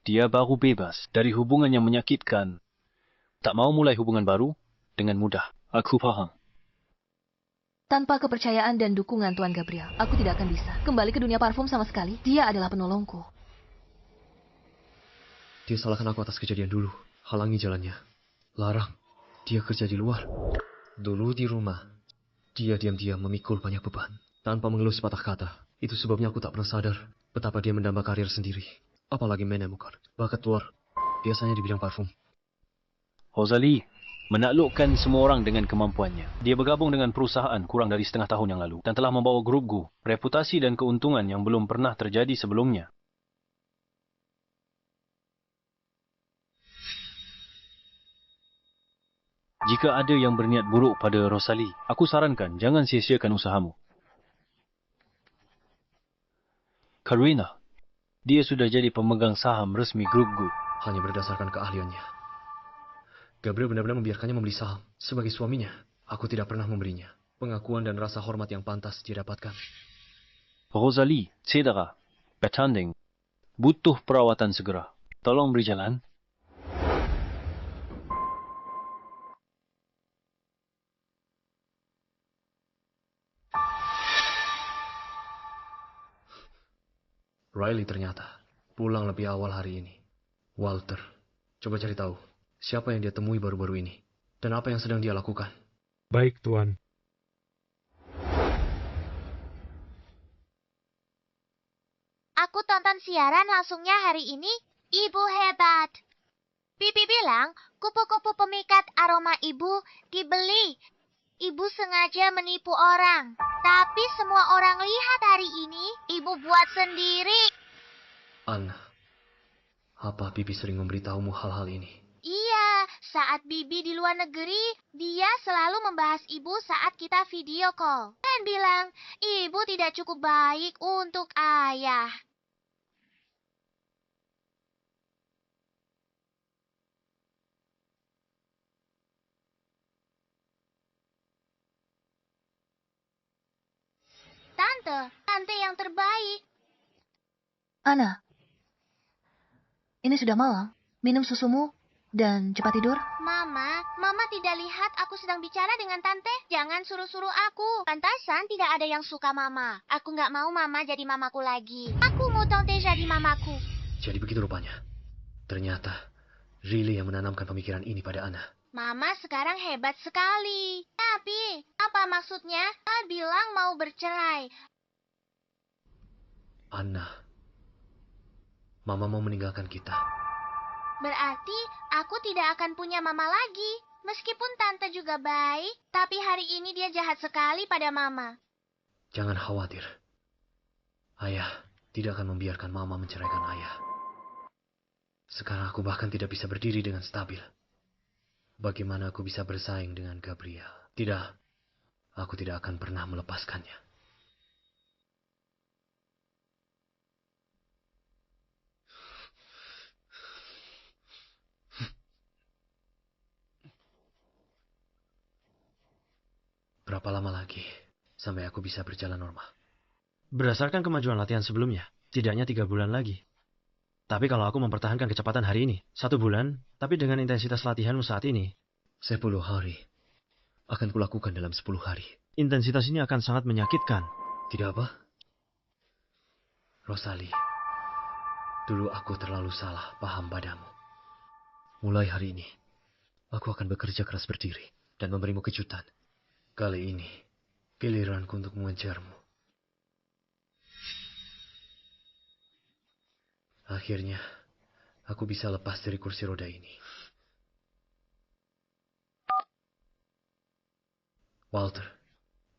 Dia baru bebas dari hubungan yang menyakitkan. Tak mau mulai hubungan baru dengan mudah. Aku paham. Tanpa kepercayaan dan dukungan Tuan Gabriel, aku tidak akan bisa kembali ke dunia parfum sama sekali. Dia adalah penolongku. Dia salahkan aku atas kejadian dulu. Halangi jalannya. Larang. Dia kerja di luar. Dulu di rumah, dia diam-diam memikul banyak beban. Tanpa mengeluh sepatah kata. Itu sebabnya aku tak pernah sadar betapa dia mendamba karir sendiri. Apalagi menemukan bakat luar. Biasanya di bidang parfum. Rosalie menaklukkan semua orang dengan kemampuannya. Dia bergabung dengan perusahaan kurang dari setengah tahun yang lalu. Dan telah membawa grup Gu reputasi dan keuntungan yang belum pernah terjadi sebelumnya. Jika ada yang berniat buruk pada Rosalie, aku sarankan jangan sia-siakan usahamu. Karina, dia sudah jadi pemegang saham resmi grup Gu. Hanya berdasarkan keahliannya. Gabriel benar-benar membiarkannya membeli saham. Sebagai suaminya, aku tidak pernah memberinya pengakuan dan rasa hormat yang pantas dia dapatkan. Rosalie, cedera, bertanding, butuh perawatan segera. Tolong beri jalan. Riley ternyata pulang lebih awal hari ini. Walter, coba cari tahu siapa yang dia temui baru-baru ini dan apa yang sedang dia lakukan. Baik, Tuan. Aku tonton siaran langsungnya hari ini. Ibu hebat. Bibi bilang kupu-kupu pemikat aroma ibu dibeli. Ibu sengaja menipu orang. Tapi semua orang lihat hari ini, ibu buat sendiri. Anna, apa Bibi sering memberitahumu hal-hal ini? Iya, saat Bibi di luar negeri, dia selalu membahas ibu saat kita video call. Dan bilang, ibu tidak cukup baik untuk ayah. Tante yang terbaik. Ana, ini sudah malam. Minum susumu dan cepat tidur. Mama tidak lihat aku sedang bicara dengan Tante. Jangan suruh-suruh aku. Pantasan tidak ada yang suka Mama. Aku nggak mau Mama jadi mamaku lagi. Aku mau Tante jadi mamaku. Jadi begitu rupanya. Ternyata, Riley yang menanamkan pemikiran ini pada Ana. Mama sekarang hebat sekali. Tapi, apa maksudnya? Mama bilang mau bercerai. Ana, Mama mau meninggalkan kita. Berarti aku tidak akan punya mama lagi. Meskipun Tante juga baik, tapi hari ini dia jahat sekali pada Mama. Jangan khawatir. Ayah tidak akan membiarkan Mama menceraikan Ayah. Sekarang aku bahkan tidak bisa berdiri dengan stabil. Bagaimana aku bisa bersaing dengan Gabriel? Tidak, aku tidak akan pernah melepaskannya. Berapa lama lagi sampai aku bisa berjalan normal? Berdasarkan kemajuan latihan sebelumnya, tidaknya 3 bulan lagi. Tapi kalau aku mempertahankan kecepatan hari ini, 1 bulan, tapi dengan intensitas latihanmu saat ini, 10 hari. Akan kulakukan dalam 10 hari. Intensitas ini akan sangat menyakitkan. Tidak apa? Rosalie, dulu aku terlalu salah paham padamu. Mulai hari ini, aku akan bekerja keras berdiri dan memberimu kejutan. Kali ini, giliranku untuk mengejarmu. Akhirnya, aku bisa lepas dari kursi roda ini. Walter,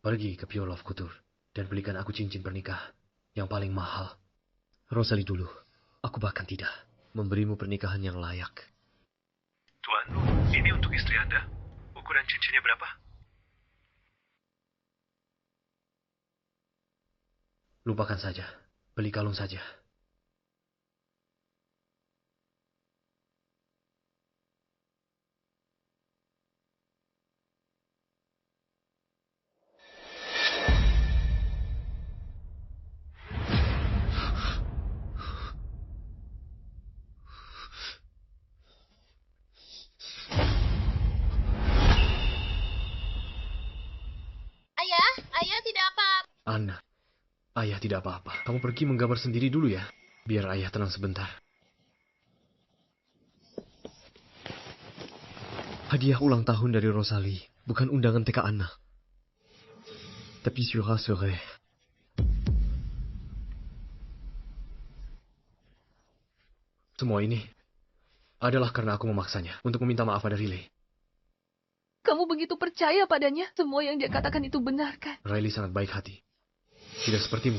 pergi ke Pure Love Couture dan belikan aku cincin pernikahan yang paling mahal. Rosalie dulu, aku bahkan tidak memberimu pernikahan yang layak. Tuan, ini untuk istri Anda. Ukuran cincinnya berapa? Lupakan saja, beli kalung saja. Ayah tidak apa. Anna, ayah tidak apa-apa. Kamu pergi menggambar sendiri dulu ya, biar ayah tenang sebentar. Hadiah ulang tahun dari Rosalie, bukan undangan TK Anna. Tapi je rassurerai. Semua ini adalah karena aku memaksanya untuk meminta maaf pada Riley. Kamu begitu percaya padanya? Semua yang dia katakan itu benar, kan? Riley sangat baik hati. Tidak sepertimu.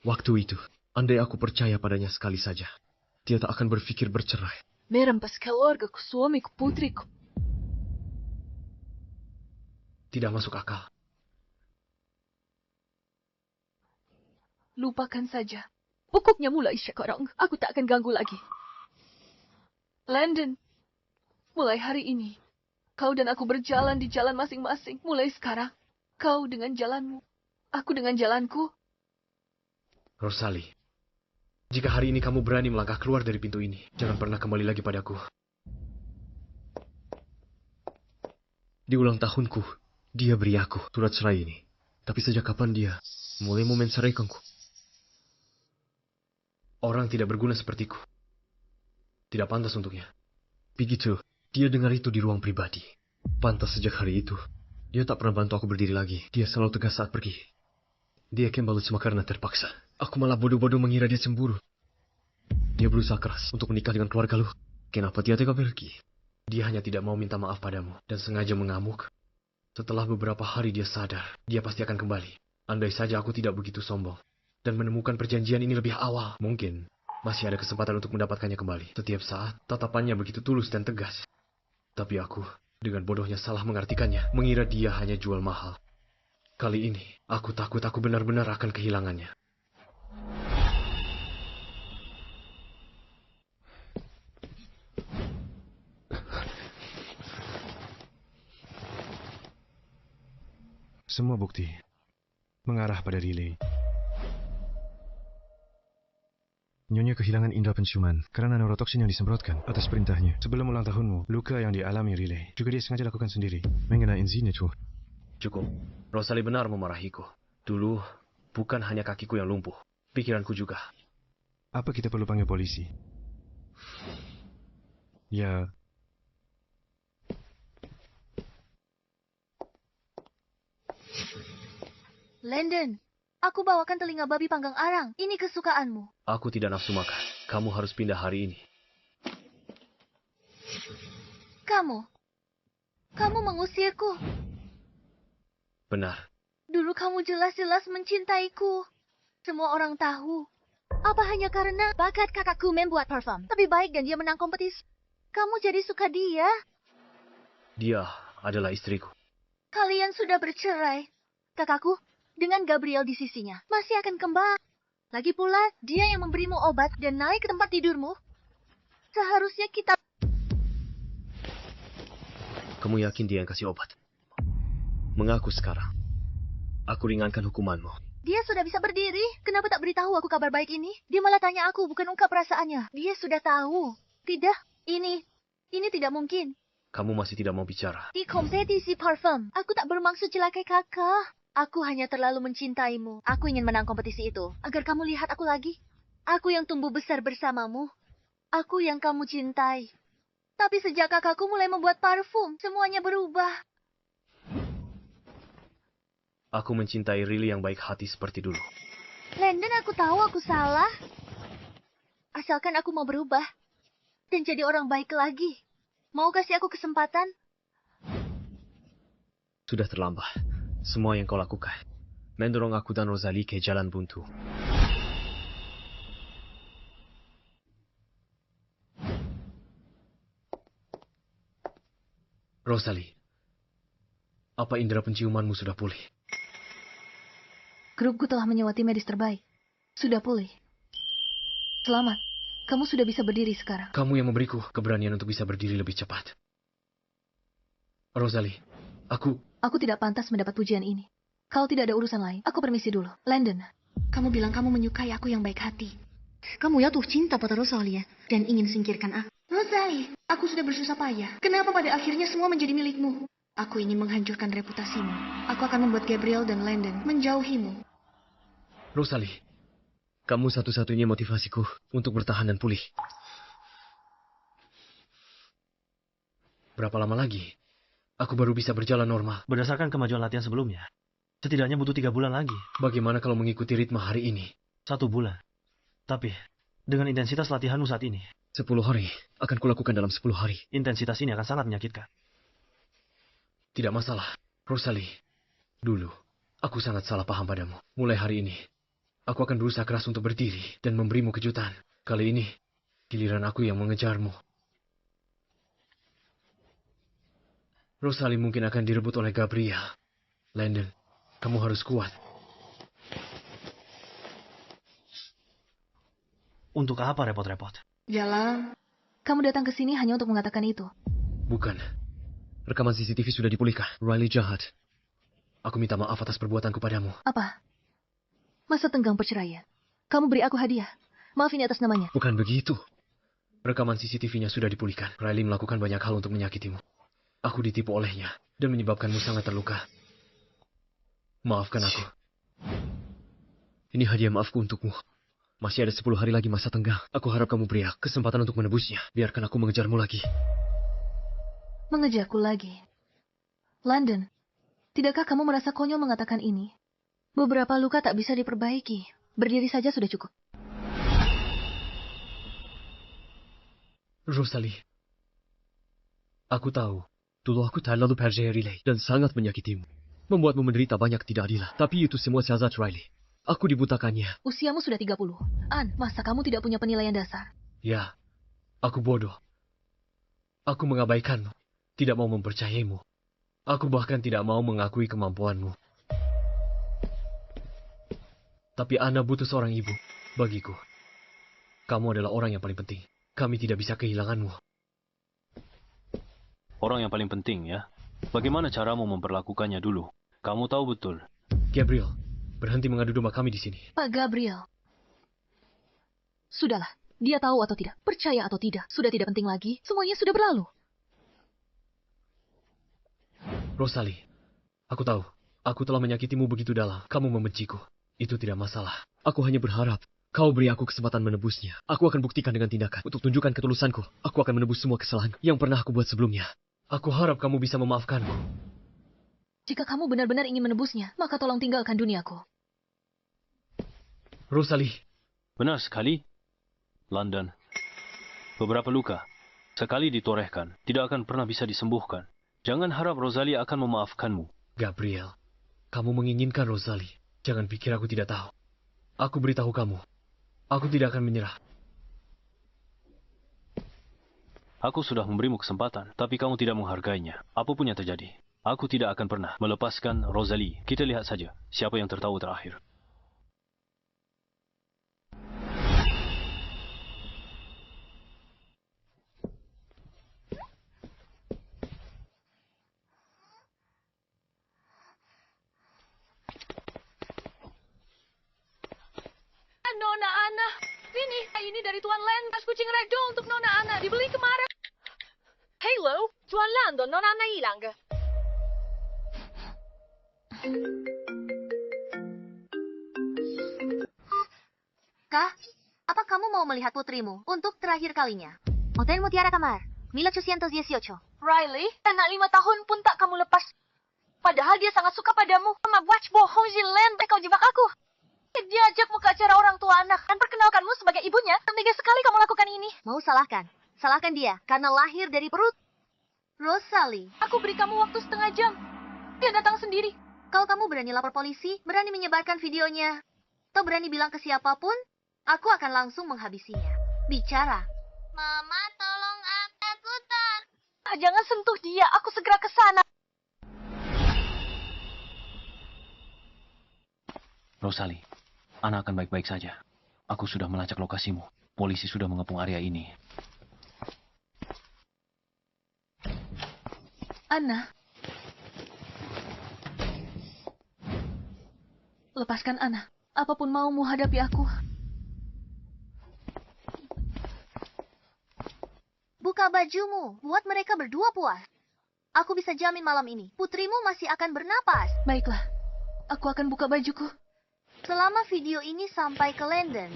Waktu itu, andai aku percaya padanya sekali saja, dia tak akan berpikir bercerai. Merampas keluargaku, suamiku, putriku. Tidak masuk akal. Lupakan saja. Pokoknya mulai sekarang, aku tak akan ganggu lagi. Landon, mulai hari ini, kau dan aku berjalan di jalan masing-masing. Mulai sekarang, kau dengan jalanmu, aku dengan jalanku. Rosalie, jika hari ini kamu berani melangkah keluar dari pintu ini, jangan pernah kembali lagi padaku. Di ulang tahunku, dia beri aku surat cerai ini. Tapi sejak kapan dia mulai mau menceraikanku? Orang tidak berguna sepertiku. Tidak pantas untuknya. Begitu, dia dengar itu di ruang pribadi. Pantas sejak hari itu, dia tak pernah bantu aku berdiri lagi. Dia selalu tegas saat pergi. Dia kembalut semua karena terpaksa. Aku malah bodoh-bodoh mengira dia cemburu. Dia berusaha keras untuk menikah dengan keluarga lu. Kenapa dia tega pergi? Dia hanya tidak mau minta maaf padamu dan sengaja mengamuk. Setelah beberapa hari dia sadar, dia pasti akan kembali. Andai saja aku tidak begitu sombong dan menemukan perjanjian ini lebih awal, mungkin masih ada kesempatan untuk mendapatkannya kembali. Setiap saat, tatapannya begitu tulus dan tegas. Tapi aku, dengan bodohnya salah mengartikannya, mengira dia hanya jual mahal. Kali ini, aku takut aku benar-benar akan kehilangannya. Semua bukti mengarah pada Riley. Nyonya kehilangan indera penciuman karena neurotoksin yang disemprotkan atas perintahnya. Sebelum ulang tahunmu, luka yang dialami Riley juga dia sengaja lakukan sendiri. Mengenai Zine itu. Cukup. Rosalie benar memarahiku. Dulu, bukan hanya kakiku yang lumpuh. Pikiranku juga. Apa kita perlu panggil polisi? Ya. Landon, aku bawakan telinga babi panggang arang. Ini kesukaanmu. Aku tidak nafsu makan. Kamu harus pindah hari ini. Kamu mengusirku. Benar. Dulu kamu jelas-jelas mencintaiku. Semua orang tahu. Apa hanya karena bakat kakakku membuat parfum lebih baik dan dia menang kompetisi? Kamu jadi suka dia? Dia adalah istriku. Kalian sudah bercerai. Kakakku, dengan Gabriel di sisinya, masih akan kembali. Lagi pula, dia yang memberimu obat dan naik ke tempat tidurmu. Seharusnya kita... Kamu yakin dia yang kasih obat? Mengaku sekarang. Aku ringankan hukumanmu. Dia sudah bisa berdiri. Kenapa tak beritahu aku kabar baik ini? Dia malah tanya aku, bukan ungkap perasaannya. Dia sudah tahu. Tidak, ini tidak mungkin. Kamu masih tidak mau bicara. Di kompetisi parfum, aku tak bermaksud celakai kakak. Aku hanya terlalu mencintaimu. Aku ingin menang kompetisi itu, agar kamu lihat aku lagi. Aku yang tumbuh besar bersamamu. Aku yang kamu cintai. Tapi sejak kakakku mulai membuat parfum, semuanya berubah. Aku mencintai Riley yang baik hati seperti dulu. Landon, aku tahu aku salah. Asalkan aku mau berubah. Dan jadi orang baik lagi. Mau kasih aku kesempatan? Sudah terlambat. Semua yang kau lakukan mendorong aku dan Rosalie ke jalan buntu. Rosalie, apa indera penciumanmu sudah pulih? Grupku telah menyewa tim medis terbaik. Sudah pulih. Selamat. Kamu sudah bisa berdiri sekarang. Kamu yang memberiku keberanian untuk bisa berdiri lebih cepat. Rosalie, Aku tidak pantas mendapat pujian ini. Kalau tidak ada urusan lain, aku permisi dulu. Landon. Kamu bilang kamu menyukai aku yang baik hati. Kamu jatuh cinta pada Rosalie dan ingin singkirkan aku. Rosalie, aku sudah bersusah payah. Kenapa pada akhirnya semua menjadi milikmu? Aku ingin menghancurkan reputasimu. Aku akan membuat Gabriel dan Landon menjauhimu. Rosalie, kamu satu-satunya motivasiku untuk bertahan dan pulih. Berapa lama lagi? Aku baru bisa berjalan normal. Berdasarkan kemajuan latihan sebelumnya, setidaknya butuh 3 bulan lagi. Bagaimana kalau mengikuti ritme hari ini? 1 bulan. Tapi, dengan intensitas latihanmu saat ini, 10 hari akan kulakukan dalam 10 hari. Intensitas ini akan sangat menyakitkan. Tidak masalah. Rosalie, dulu, aku sangat salah paham padamu. Mulai hari ini, aku akan berusaha keras untuk berdiri dan memberimu kejutan. Kali ini, giliran aku yang mengejarmu. Rosalie mungkin akan direbut oleh Gabriel. Landon, kamu harus kuat. Untuk apa repot-repot? Jalan. Kamu datang ke sini hanya untuk mengatakan itu. Bukan. Rekaman CCTV sudah dipulihkan. Riley jahat. Aku minta maaf atas perbuatanku padamu. Apa? Masa tenggang perceraian? Kamu beri aku hadiah. Maaf ini atas namanya. Bukan begitu. Rekaman CCTV-nya sudah dipulihkan. Riley melakukan banyak hal untuk menyakitimu. Aku ditipu olehnya dan menyebabkanmu sangat terluka. Maafkan aku. Ini hadiah maafku untukmu. Masih ada 10 hari lagi masa tenggang. Aku harap kamu beri kesempatan untuk menebusnya. Biarkan aku mengejarmu lagi. Mengejarku lagi? Landon, tidakkah kamu merasa konyol mengatakan ini? Beberapa luka tak bisa diperbaiki. Berdiri saja sudah cukup. Rosalie, aku tahu. Dulu aku terlalu percaya Riley dan sangat menyakitimu. Membuatmu menderita banyak ketidakadilan. Tapi itu semua siasat Riley. Aku dibutakannya. Usiamu sudah 30. An, masa kamu tidak punya penilaian dasar? Ya, aku bodoh. Aku mengabaikanmu. Tidak mau mempercayaimu. Aku bahkan tidak mau mengakui kemampuanmu. Tapi Ana butuh seorang ibu. Bagiku, kamu adalah orang yang paling penting. Kami tidak bisa kehilanganmu. Orang yang paling penting ya. Bagaimana caramu memperlakukannya dulu? Kamu tahu betul. Gabriel, Berhenti mengadu domba kami di sini. Pak Gabriel. Sudahlah, dia tahu atau tidak, percaya atau tidak, sudah tidak penting lagi, semuanya sudah berlalu. Rosalie, aku tahu, aku telah menyakitimu begitu dalam. Kamu membenciku. Itu tidak masalah. Aku hanya berharap kau beri aku kesempatan menebusnya. Aku akan buktikan dengan tindakan. Untuk tunjukkan ketulusanku, aku akan menebus semua kesalahan yang pernah aku buat sebelumnya. Aku harap kamu bisa memaafkanku. Jika kamu benar-benar ingin menebusnya, maka tolong tinggalkan duniaku. Rosalie. Benar sekali. London. Beberapa luka, sekali ditorehkan, tidak akan pernah bisa disembuhkan. Jangan harap Rosalie akan memaafkanmu. Gabriel, kamu menginginkan Rosalie. Jangan pikir aku tidak tahu. Aku beritahu kamu, aku tidak akan menyerah. Aku sudah memberimu kesempatan, tapi kamu tidak menghargainya. Apapun yang terjadi, aku tidak akan pernah melepaskan Rosalie. Kita lihat saja siapa yang tertawa terakhir. Nona Ana, ini dari Tuan Landon, kucing ragdoll untuk Nona Ana, dibeli kemarin. Hello, Tuan Landon, Nona Ana hilang. Kah, apa kamu mau melihat putrimu untuk terakhir kalinya? Hotel Mutiara Kamar, 1818. Riley, anak 5 tahun pun tak kamu lepas. Padahal dia sangat suka padamu. Mama watch bohong Jilen, kau jebak aku. Dia ajakmu ke acara orang tua anak dan perkenalkanmu sebagai ibunya. Tega sekali kamu lakukan ini. Mau salahkan? Salahkan dia karena lahir dari perut Rosalie. Aku beri kamu waktu setengah jam. Dia datang sendiri. Kalau kamu berani lapor polisi, berani menyebarkan videonya, atau berani bilang ke siapapun, aku akan langsung menghabisinya. Bicara. Mama, tolong aku tak. Jangan sentuh dia, aku segera ke sana. Rosalie, Ana akan baik-baik saja. Aku sudah melacak lokasimu. Polisi sudah mengepung area ini. Ana. Lepaskan Ana. Apapun maumu hadapi aku. Buka bajumu, buat mereka berdua puas. Aku bisa jamin malam ini, putrimu masih akan bernapas. Baiklah, aku akan buka bajuku. Selama video ini sampai ke Landon,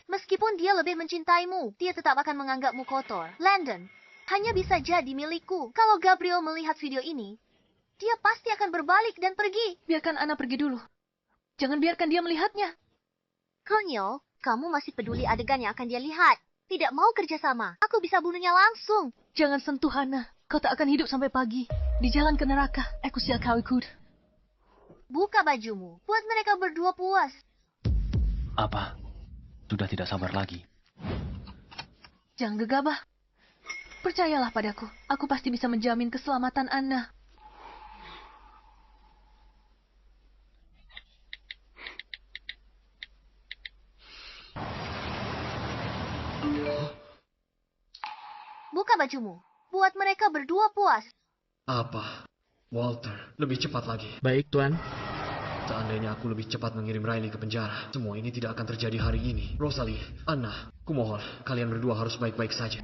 meskipun dia lebih mencintaimu, dia tetap akan menganggapmu kotor. Landon hanya bisa jadi milikku. Kalau Gabriel melihat video ini, dia pasti akan berbalik dan pergi. Biarkan Ana pergi dulu. Jangan biarkan dia melihatnya. Konyol, kamu masih peduli adegan yang akan dia lihat. Tidak mau kerjasama. Aku bisa bunuhnya langsung. Jangan sentuh Ana. Kau tak akan hidup sampai pagi. Di jalan ke neraka. Aku sial kau ikut. Buka bajumu. Buat mereka berdua puas. Apa? Sudah tidak sabar lagi. Jangan gegabah. Percayalah padaku. Aku pasti bisa menjamin keselamatan Ana. Buka bajumu. Buat mereka berdua puas. Apa? Walter, lebih cepat lagi. Baik, Tuan. Seandainya aku lebih cepat mengirim Riley ke penjara, semua ini tidak akan terjadi hari ini. Rosalie, Anna, kumohon, kalian berdua harus baik-baik saja.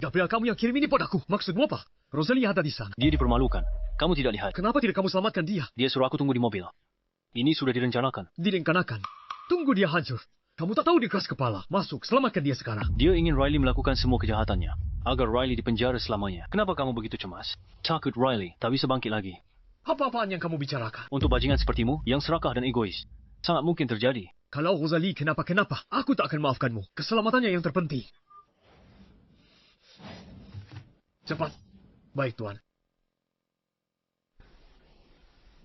Gabriel, kamu yang kirim ini padaku. Maksudmu apa? Rosalie ada di sana. Dia dipermalukan. Kamu tidak lihat. Kenapa tidak kamu selamatkan dia? Dia suruh aku tunggu di mobil. Ini sudah direncanakan. Direncanakan? Tunggu dia hancur. Kamu tak tahu dia keras kepala. Masuk, selamatkan dia sekarang. Dia ingin Riley melakukan semua kejahatannya, agar Riley dipenjara selamanya. Kenapa kamu begitu cemas? Takut Riley tak bisa bangkit lagi. Apa-apaan yang kamu bicarakan? Untuk bajingan sepertimu, yang serakah dan egois, sangat mungkin terjadi. Kalau Rosalie kenapa-kenapa, aku tak akan maafkanmu. Keselamatannya yang terpenting. Cepat. Baik, Tuan.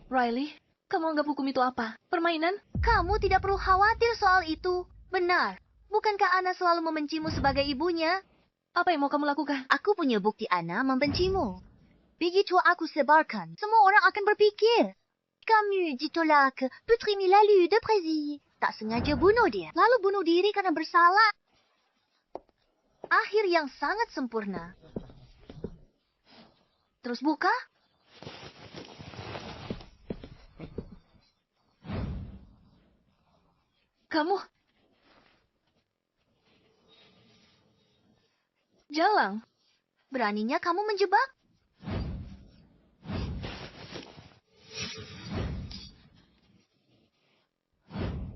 Riley, kamu anggap hukum itu apa? Permainan? Kamu tidak perlu khawatir soal itu. Benar. Bukankah Ana selalu membencimu sebagai ibunya? Apa yang mau kamu lakukan? Aku punya bukti Ana membencimu. Begitu aku sebarkan, semua orang akan berpikir, kamu ditolak, putrimu lalu depresi. Tak sengaja bunuh dia, lalu bunuh diri karena bersalah. Akhir yang sangat sempurna. Terus buka. Kamu... Jalang. Beraninya kamu menjebak?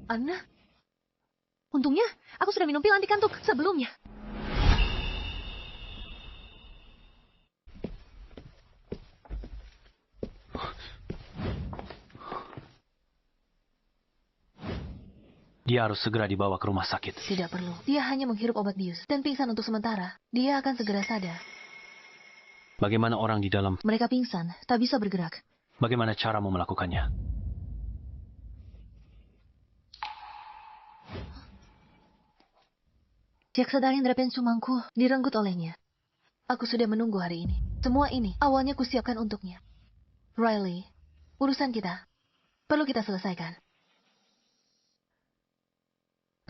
Anna? Untungnya, aku sudah minum pil anti kantuk sebelumnya. Dia harus segera dibawa ke rumah sakit. Tidak perlu. Dia hanya menghirup obat bius dan pingsan untuk sementara. Dia akan segera sadar. Bagaimana orang di dalam? Mereka pingsan, tak bisa bergerak. Bagaimana caramu melakukannya? Jaksa Darendra Pensumangku direnggut olehnya. Aku sudah menunggu hari ini. Semua ini awalnya kusiapkan untuknya. Riley, urusan kita perlu kita selesaikan.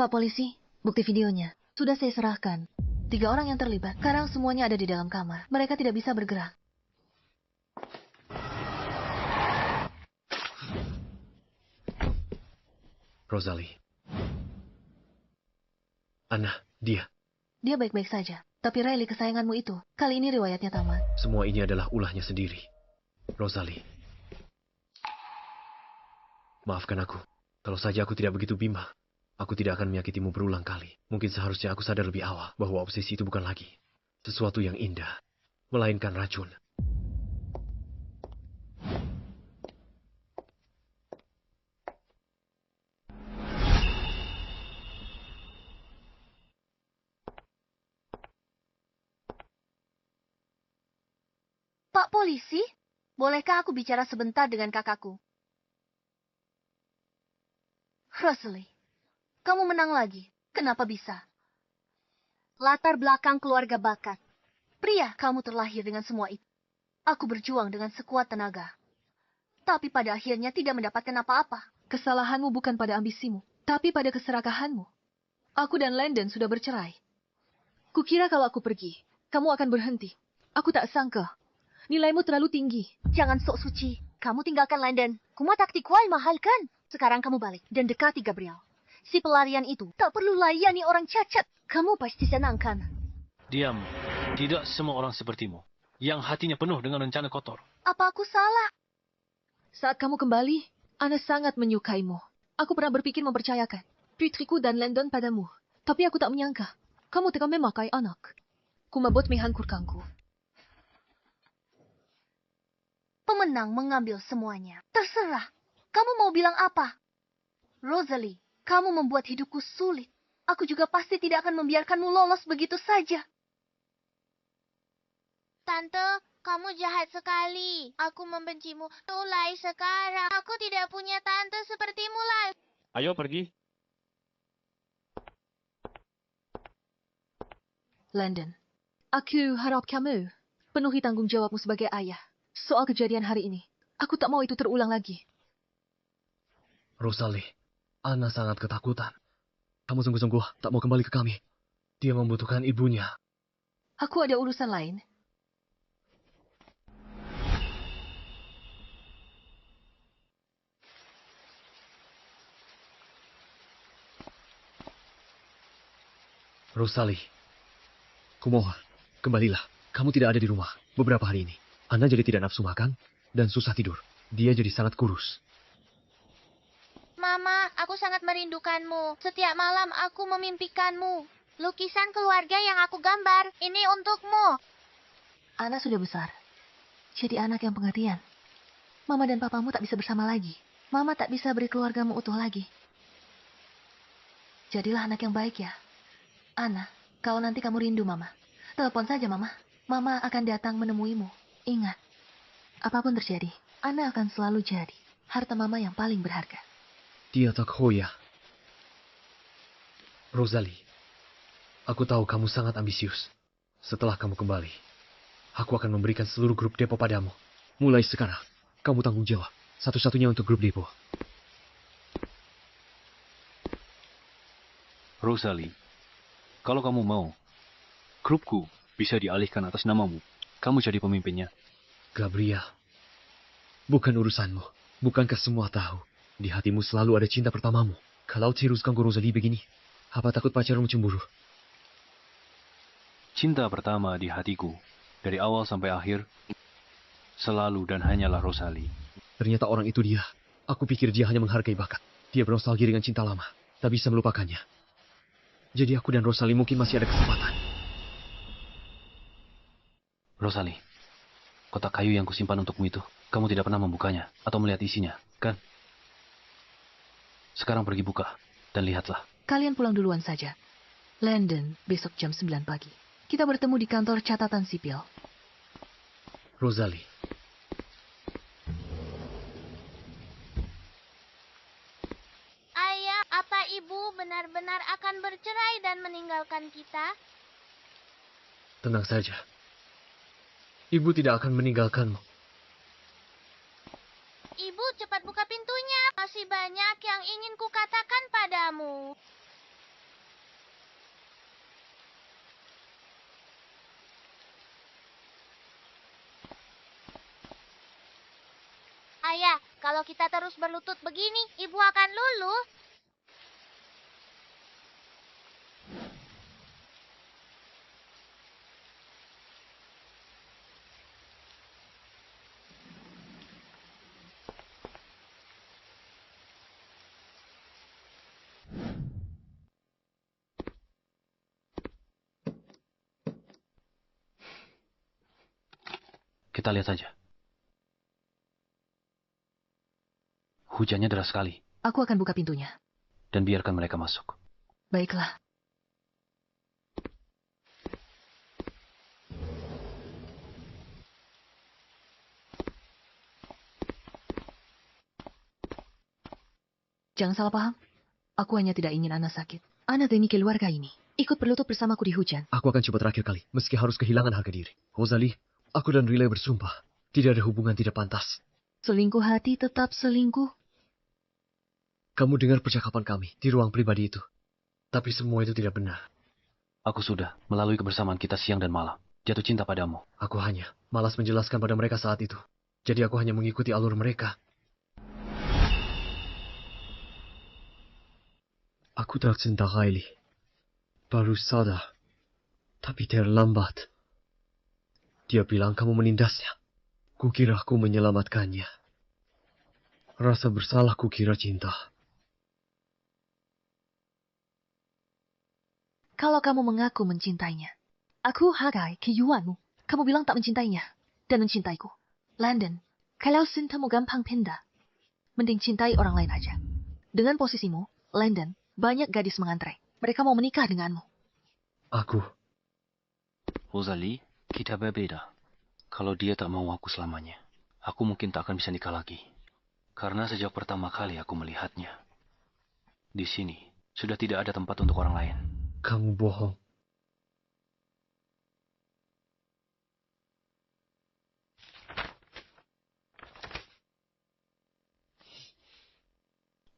Pak polisi, bukti videonya sudah saya serahkan. 3 orang yang terlibat. Sekarang semuanya ada di dalam kamar. Mereka tidak bisa bergerak. Rosalie. Anna, dia. Dia baik-baik saja. Tapi Riley kesayanganmu itu, kali ini riwayatnya tamat. Semua ini adalah ulahnya sendiri. Rosalie. Maafkan aku. Kalau saja aku tidak begitu bimbang, aku tidak akan menyakitimu berulang kali. Mungkin seharusnya aku sadar lebih awal bahwa obsesi itu bukan lagi sesuatu yang indah, melainkan racun. Pak polisi, bolehkah aku bicara sebentar dengan kakakku? Rosalie, kamu menang lagi. Kenapa bisa? Latar belakang keluarga bakat. Pria, kamu terlahir dengan semua itu. Aku berjuang dengan sekuat tenaga. Tapi pada akhirnya tidak mendapatkan apa-apa. Kesalahanmu bukan pada ambisimu, tapi pada keserakahanmu. Aku dan Landon sudah bercerai. Kukira kalau aku pergi, kamu akan berhenti. Aku tak sangka. Nilaimu terlalu tinggi. Jangan sok suci. Kamu tinggalkan Landon. Kuma taktik Wai mahal kan? Sekarang kamu balik dan dekati Gabriel. Si pelarian itu tak perlu layani orang cacat. Kamu pasti senang kan? Diam. Tidak semua orang sepertimu. Yang hatinya penuh dengan rencana kotor. Apa aku salah? Saat kamu kembali, Ana sangat menyukaimu. Aku pernah berpikir mempercayakan putriku dan Landon padamu. Tapi aku tak menyangka. Kamu tega memakai anak. Kumabot menghancurkanku. Pemenang mengambil semuanya. Terserah. Kamu mau bilang apa? Rosalie, kamu membuat hidupku sulit. Aku juga pasti tidak akan membiarkanmu lolos begitu saja. Tante, kamu jahat sekali. Aku membencimu. Mulai sekarang, aku tidak punya tante sepertimu lagi. Ayo pergi. Landon, aku harap kamu penuhi tanggung jawabmu sebagai ayah. Soal kejadian hari ini, aku tak mau itu terulang lagi. Rosalie, Anna sangat ketakutan. Kamu sungguh-sungguh tak mau kembali ke kami. Dia membutuhkan ibunya. Aku ada urusan lain. Rosalie, kumohon, kembalilah. Kamu tidak ada di rumah beberapa hari ini. Anna jadi tidak nafsu makan dan susah tidur. Dia jadi sangat kurus. Mama, aku sangat merindukanmu. Setiap malam aku memimpikanmu. Lukisan keluarga yang aku gambar, ini untukmu. Anna sudah besar. Jadi anak yang pengertian. Mama dan papamu tak bisa bersama lagi. Mama tak bisa beri keluargamu utuh lagi. Jadilah anak yang baik ya. Anna, kalau nanti kamu rindu Mama, telepon saja Mama. Mama akan datang menemuimu. Ingat, apapun terjadi, Anna akan selalu jadi harta Mama yang paling berharga. Dia tak hoya. Rosalie, aku tahu kamu sangat ambisius. Setelah kamu kembali, aku akan memberikan seluruh grup depo padamu. Mulai sekarang, kamu tanggung jawab. Satu-satunya untuk grup depo. Rosalie, kalau kamu mau, grupku bisa dialihkan atas namamu. Kamu jadi pemimpinnya. Gabriel, bukan urusanmu. Bukankah semua tahu? Di hatimu selalu ada cinta pertamamu. Kalau terus ganggu Rosalie begini, apa takut pacarmu cemburu? Cinta pertama di hatiku, dari awal sampai akhir, selalu dan hanyalah Rosalie. Ternyata orang itu dia. Aku pikir dia hanya menghargai bakat. Dia bernostalgia dengan cinta lama, tak bisa melupakannya. Jadi aku dan Rosalie mungkin masih ada kesempatan. Rosalie, kotak kayu yang kusimpan untukmu itu, kamu tidak pernah membukanya atau melihat isinya, kan? Sekarang pergi buka dan lihatlah. Kalian pulang duluan saja. Landon, besok jam 9 pagi. Kita bertemu di kantor catatan sipil. Rosalie. Ayah, apa ibu benar-benar akan bercerai dan meninggalkan kita? Tenang saja. Ibu tidak akan meninggalkanmu. Ibu, cepat buka pintunya. Masih banyak yang ingin kukatakan padamu. Ayah, kalau kita terus berlutut begini, ibu akan luluh. Kita lihat saja. Hujannya deras sekali. Aku akan buka pintunya. Dan biarkan mereka masuk. Baiklah. Jangan salah paham. Aku hanya tidak ingin Ana sakit. Ana demi keluarga ini. Ikut berlutut bersamaku di hujan. Aku akan coba terakhir kali, meski harus kehilangan harga diri. Rosalie, aku dan Riley bersumpah. Tidak ada hubungan tidak pantas. Selingkuh hati tetap selingkuh. Kamu dengar percakapan kami di ruang pribadi itu. Tapi semua itu tidak benar. Aku sudah, melalui kebersamaan kita siang dan malam, jatuh cinta padamu. Aku hanya malas menjelaskan pada mereka saat itu. Jadi aku hanya mengikuti alur mereka. Aku tercinta Riley. Baru sadar. Tapi terlambat. Dia bilang kamu menindasnya. Kukira aku menyelamatkannya. Rasa bersalah kukira cinta. Kalau kamu mengaku mencintainya, aku hargai kejuanmu. Kamu bilang tak mencintainya dan mencintaiku. Landon, kalau cintamu gampang pindah, mending cintai orang lain aja. Dengan posisimu, Landon, banyak gadis mengantre. Mereka mau menikah denganmu. Aku. Rosalie, kita berbeda. Kalau dia tak mau aku selamanya, aku mungkin tak akan bisa nikah lagi. Karena sejak pertama kali aku melihatnya, di sini sudah tidak ada tempat untuk orang lain. Kamu bohong.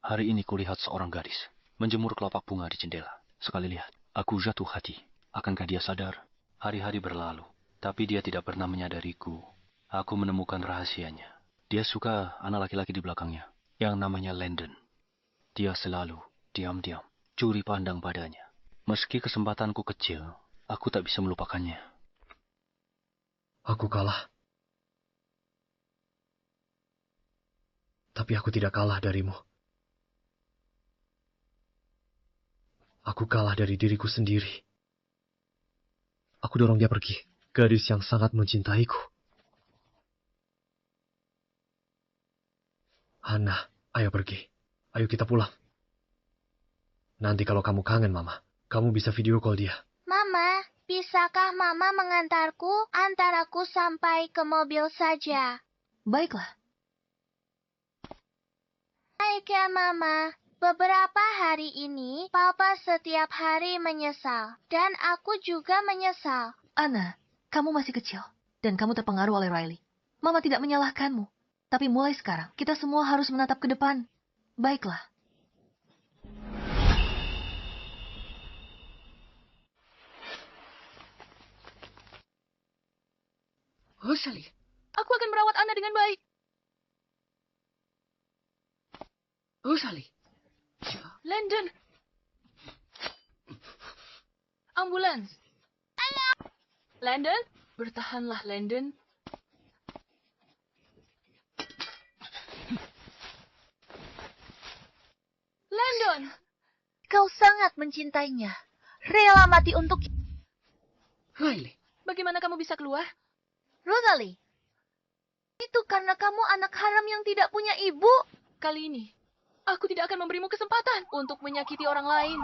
Hari ini kulihat seorang gadis menjemur kelopak bunga di jendela. Sekali lihat, aku jatuh hati. Akankah dia sadar? Hari-hari berlalu, tapi dia tidak pernah menyadariku. Aku menemukan rahasianya. Dia suka anak laki-laki di belakangnya, yang namanya Landon. Dia selalu diam-diam, curi pandang padanya. Meski kesempatanku kecil, aku tak bisa melupakannya. Aku kalah. Tapi aku tidak kalah darimu. Aku kalah dari diriku sendiri. Aku dorong dia pergi. Gadis yang sangat mencintaiku. Hana, ayo pergi. Ayo kita pulang. Nanti kalau kamu kangen Mama, kamu bisa video call dia. Mama, bisakah Mama mengantarku? Antar aku sampai ke mobil saja. Baiklah. Baik ya, Mama. Beberapa hari ini, Papa setiap hari menyesal. Dan aku juga menyesal. Ana, kamu masih kecil. Dan kamu terpengaruh oleh Riley. Mama tidak menyalahkanmu. Tapi mulai sekarang, kita semua harus menatap ke depan. Baiklah. Rosalie, aku Aku akan merawat Ana dengan baik. Rosalie. Landon. Ambulans. Landon, bertahanlah, Landon. Landon. Kau sangat mencintainya. Rela mati untuk... Riley. Bagaimana kamu bisa keluar? Rosalie. Itu karena kamu anak haram yang tidak punya ibu. Kali ini, aku tidak akan memberimu kesempatan untuk menyakiti orang lain.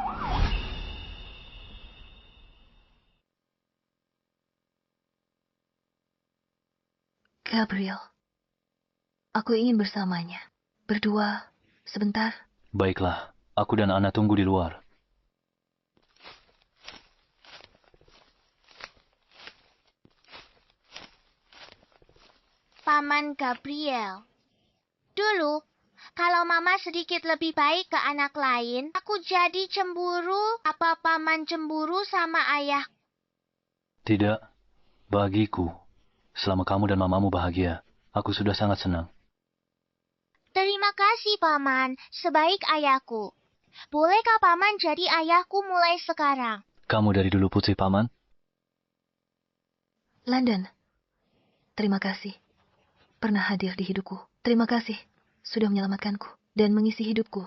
Gabriel, aku ingin bersamanya. Berdua, sebentar. Baiklah, aku dan Ana tunggu di luar. Paman Gabriel. Dulu, kalau Mama sedikit lebih baik ke anak lain, aku jadi cemburu. Apa Paman cemburu sama ayah? Tidak, bagiku. Selama kamu dan mamamu bahagia, aku sudah sangat senang. Terima kasih, Paman. Sebaik ayahku. Bolehkah Paman jadi ayahku mulai sekarang? Kamu dari dulu putri Paman? Landon, terima kasih. Pernah hadir di hidupku. Terima kasih sudah menyelamatkanku dan mengisi hidupku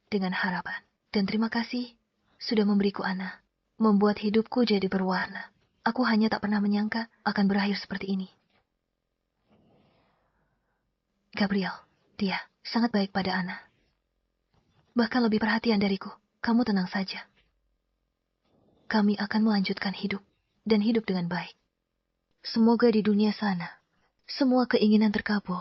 dengan harapan. Dan terima kasih sudah memberiku Ana, membuat hidupku jadi berwarna. Aku hanya tak pernah menyangka akan berakhir seperti ini. Gabriel, dia sangat baik pada Ana. Bahkan lebih perhatian dariku. Kamu tenang saja. Kami akan melanjutkan hidup dan hidup dengan baik. Semoga di dunia sana semua keinginan terkabul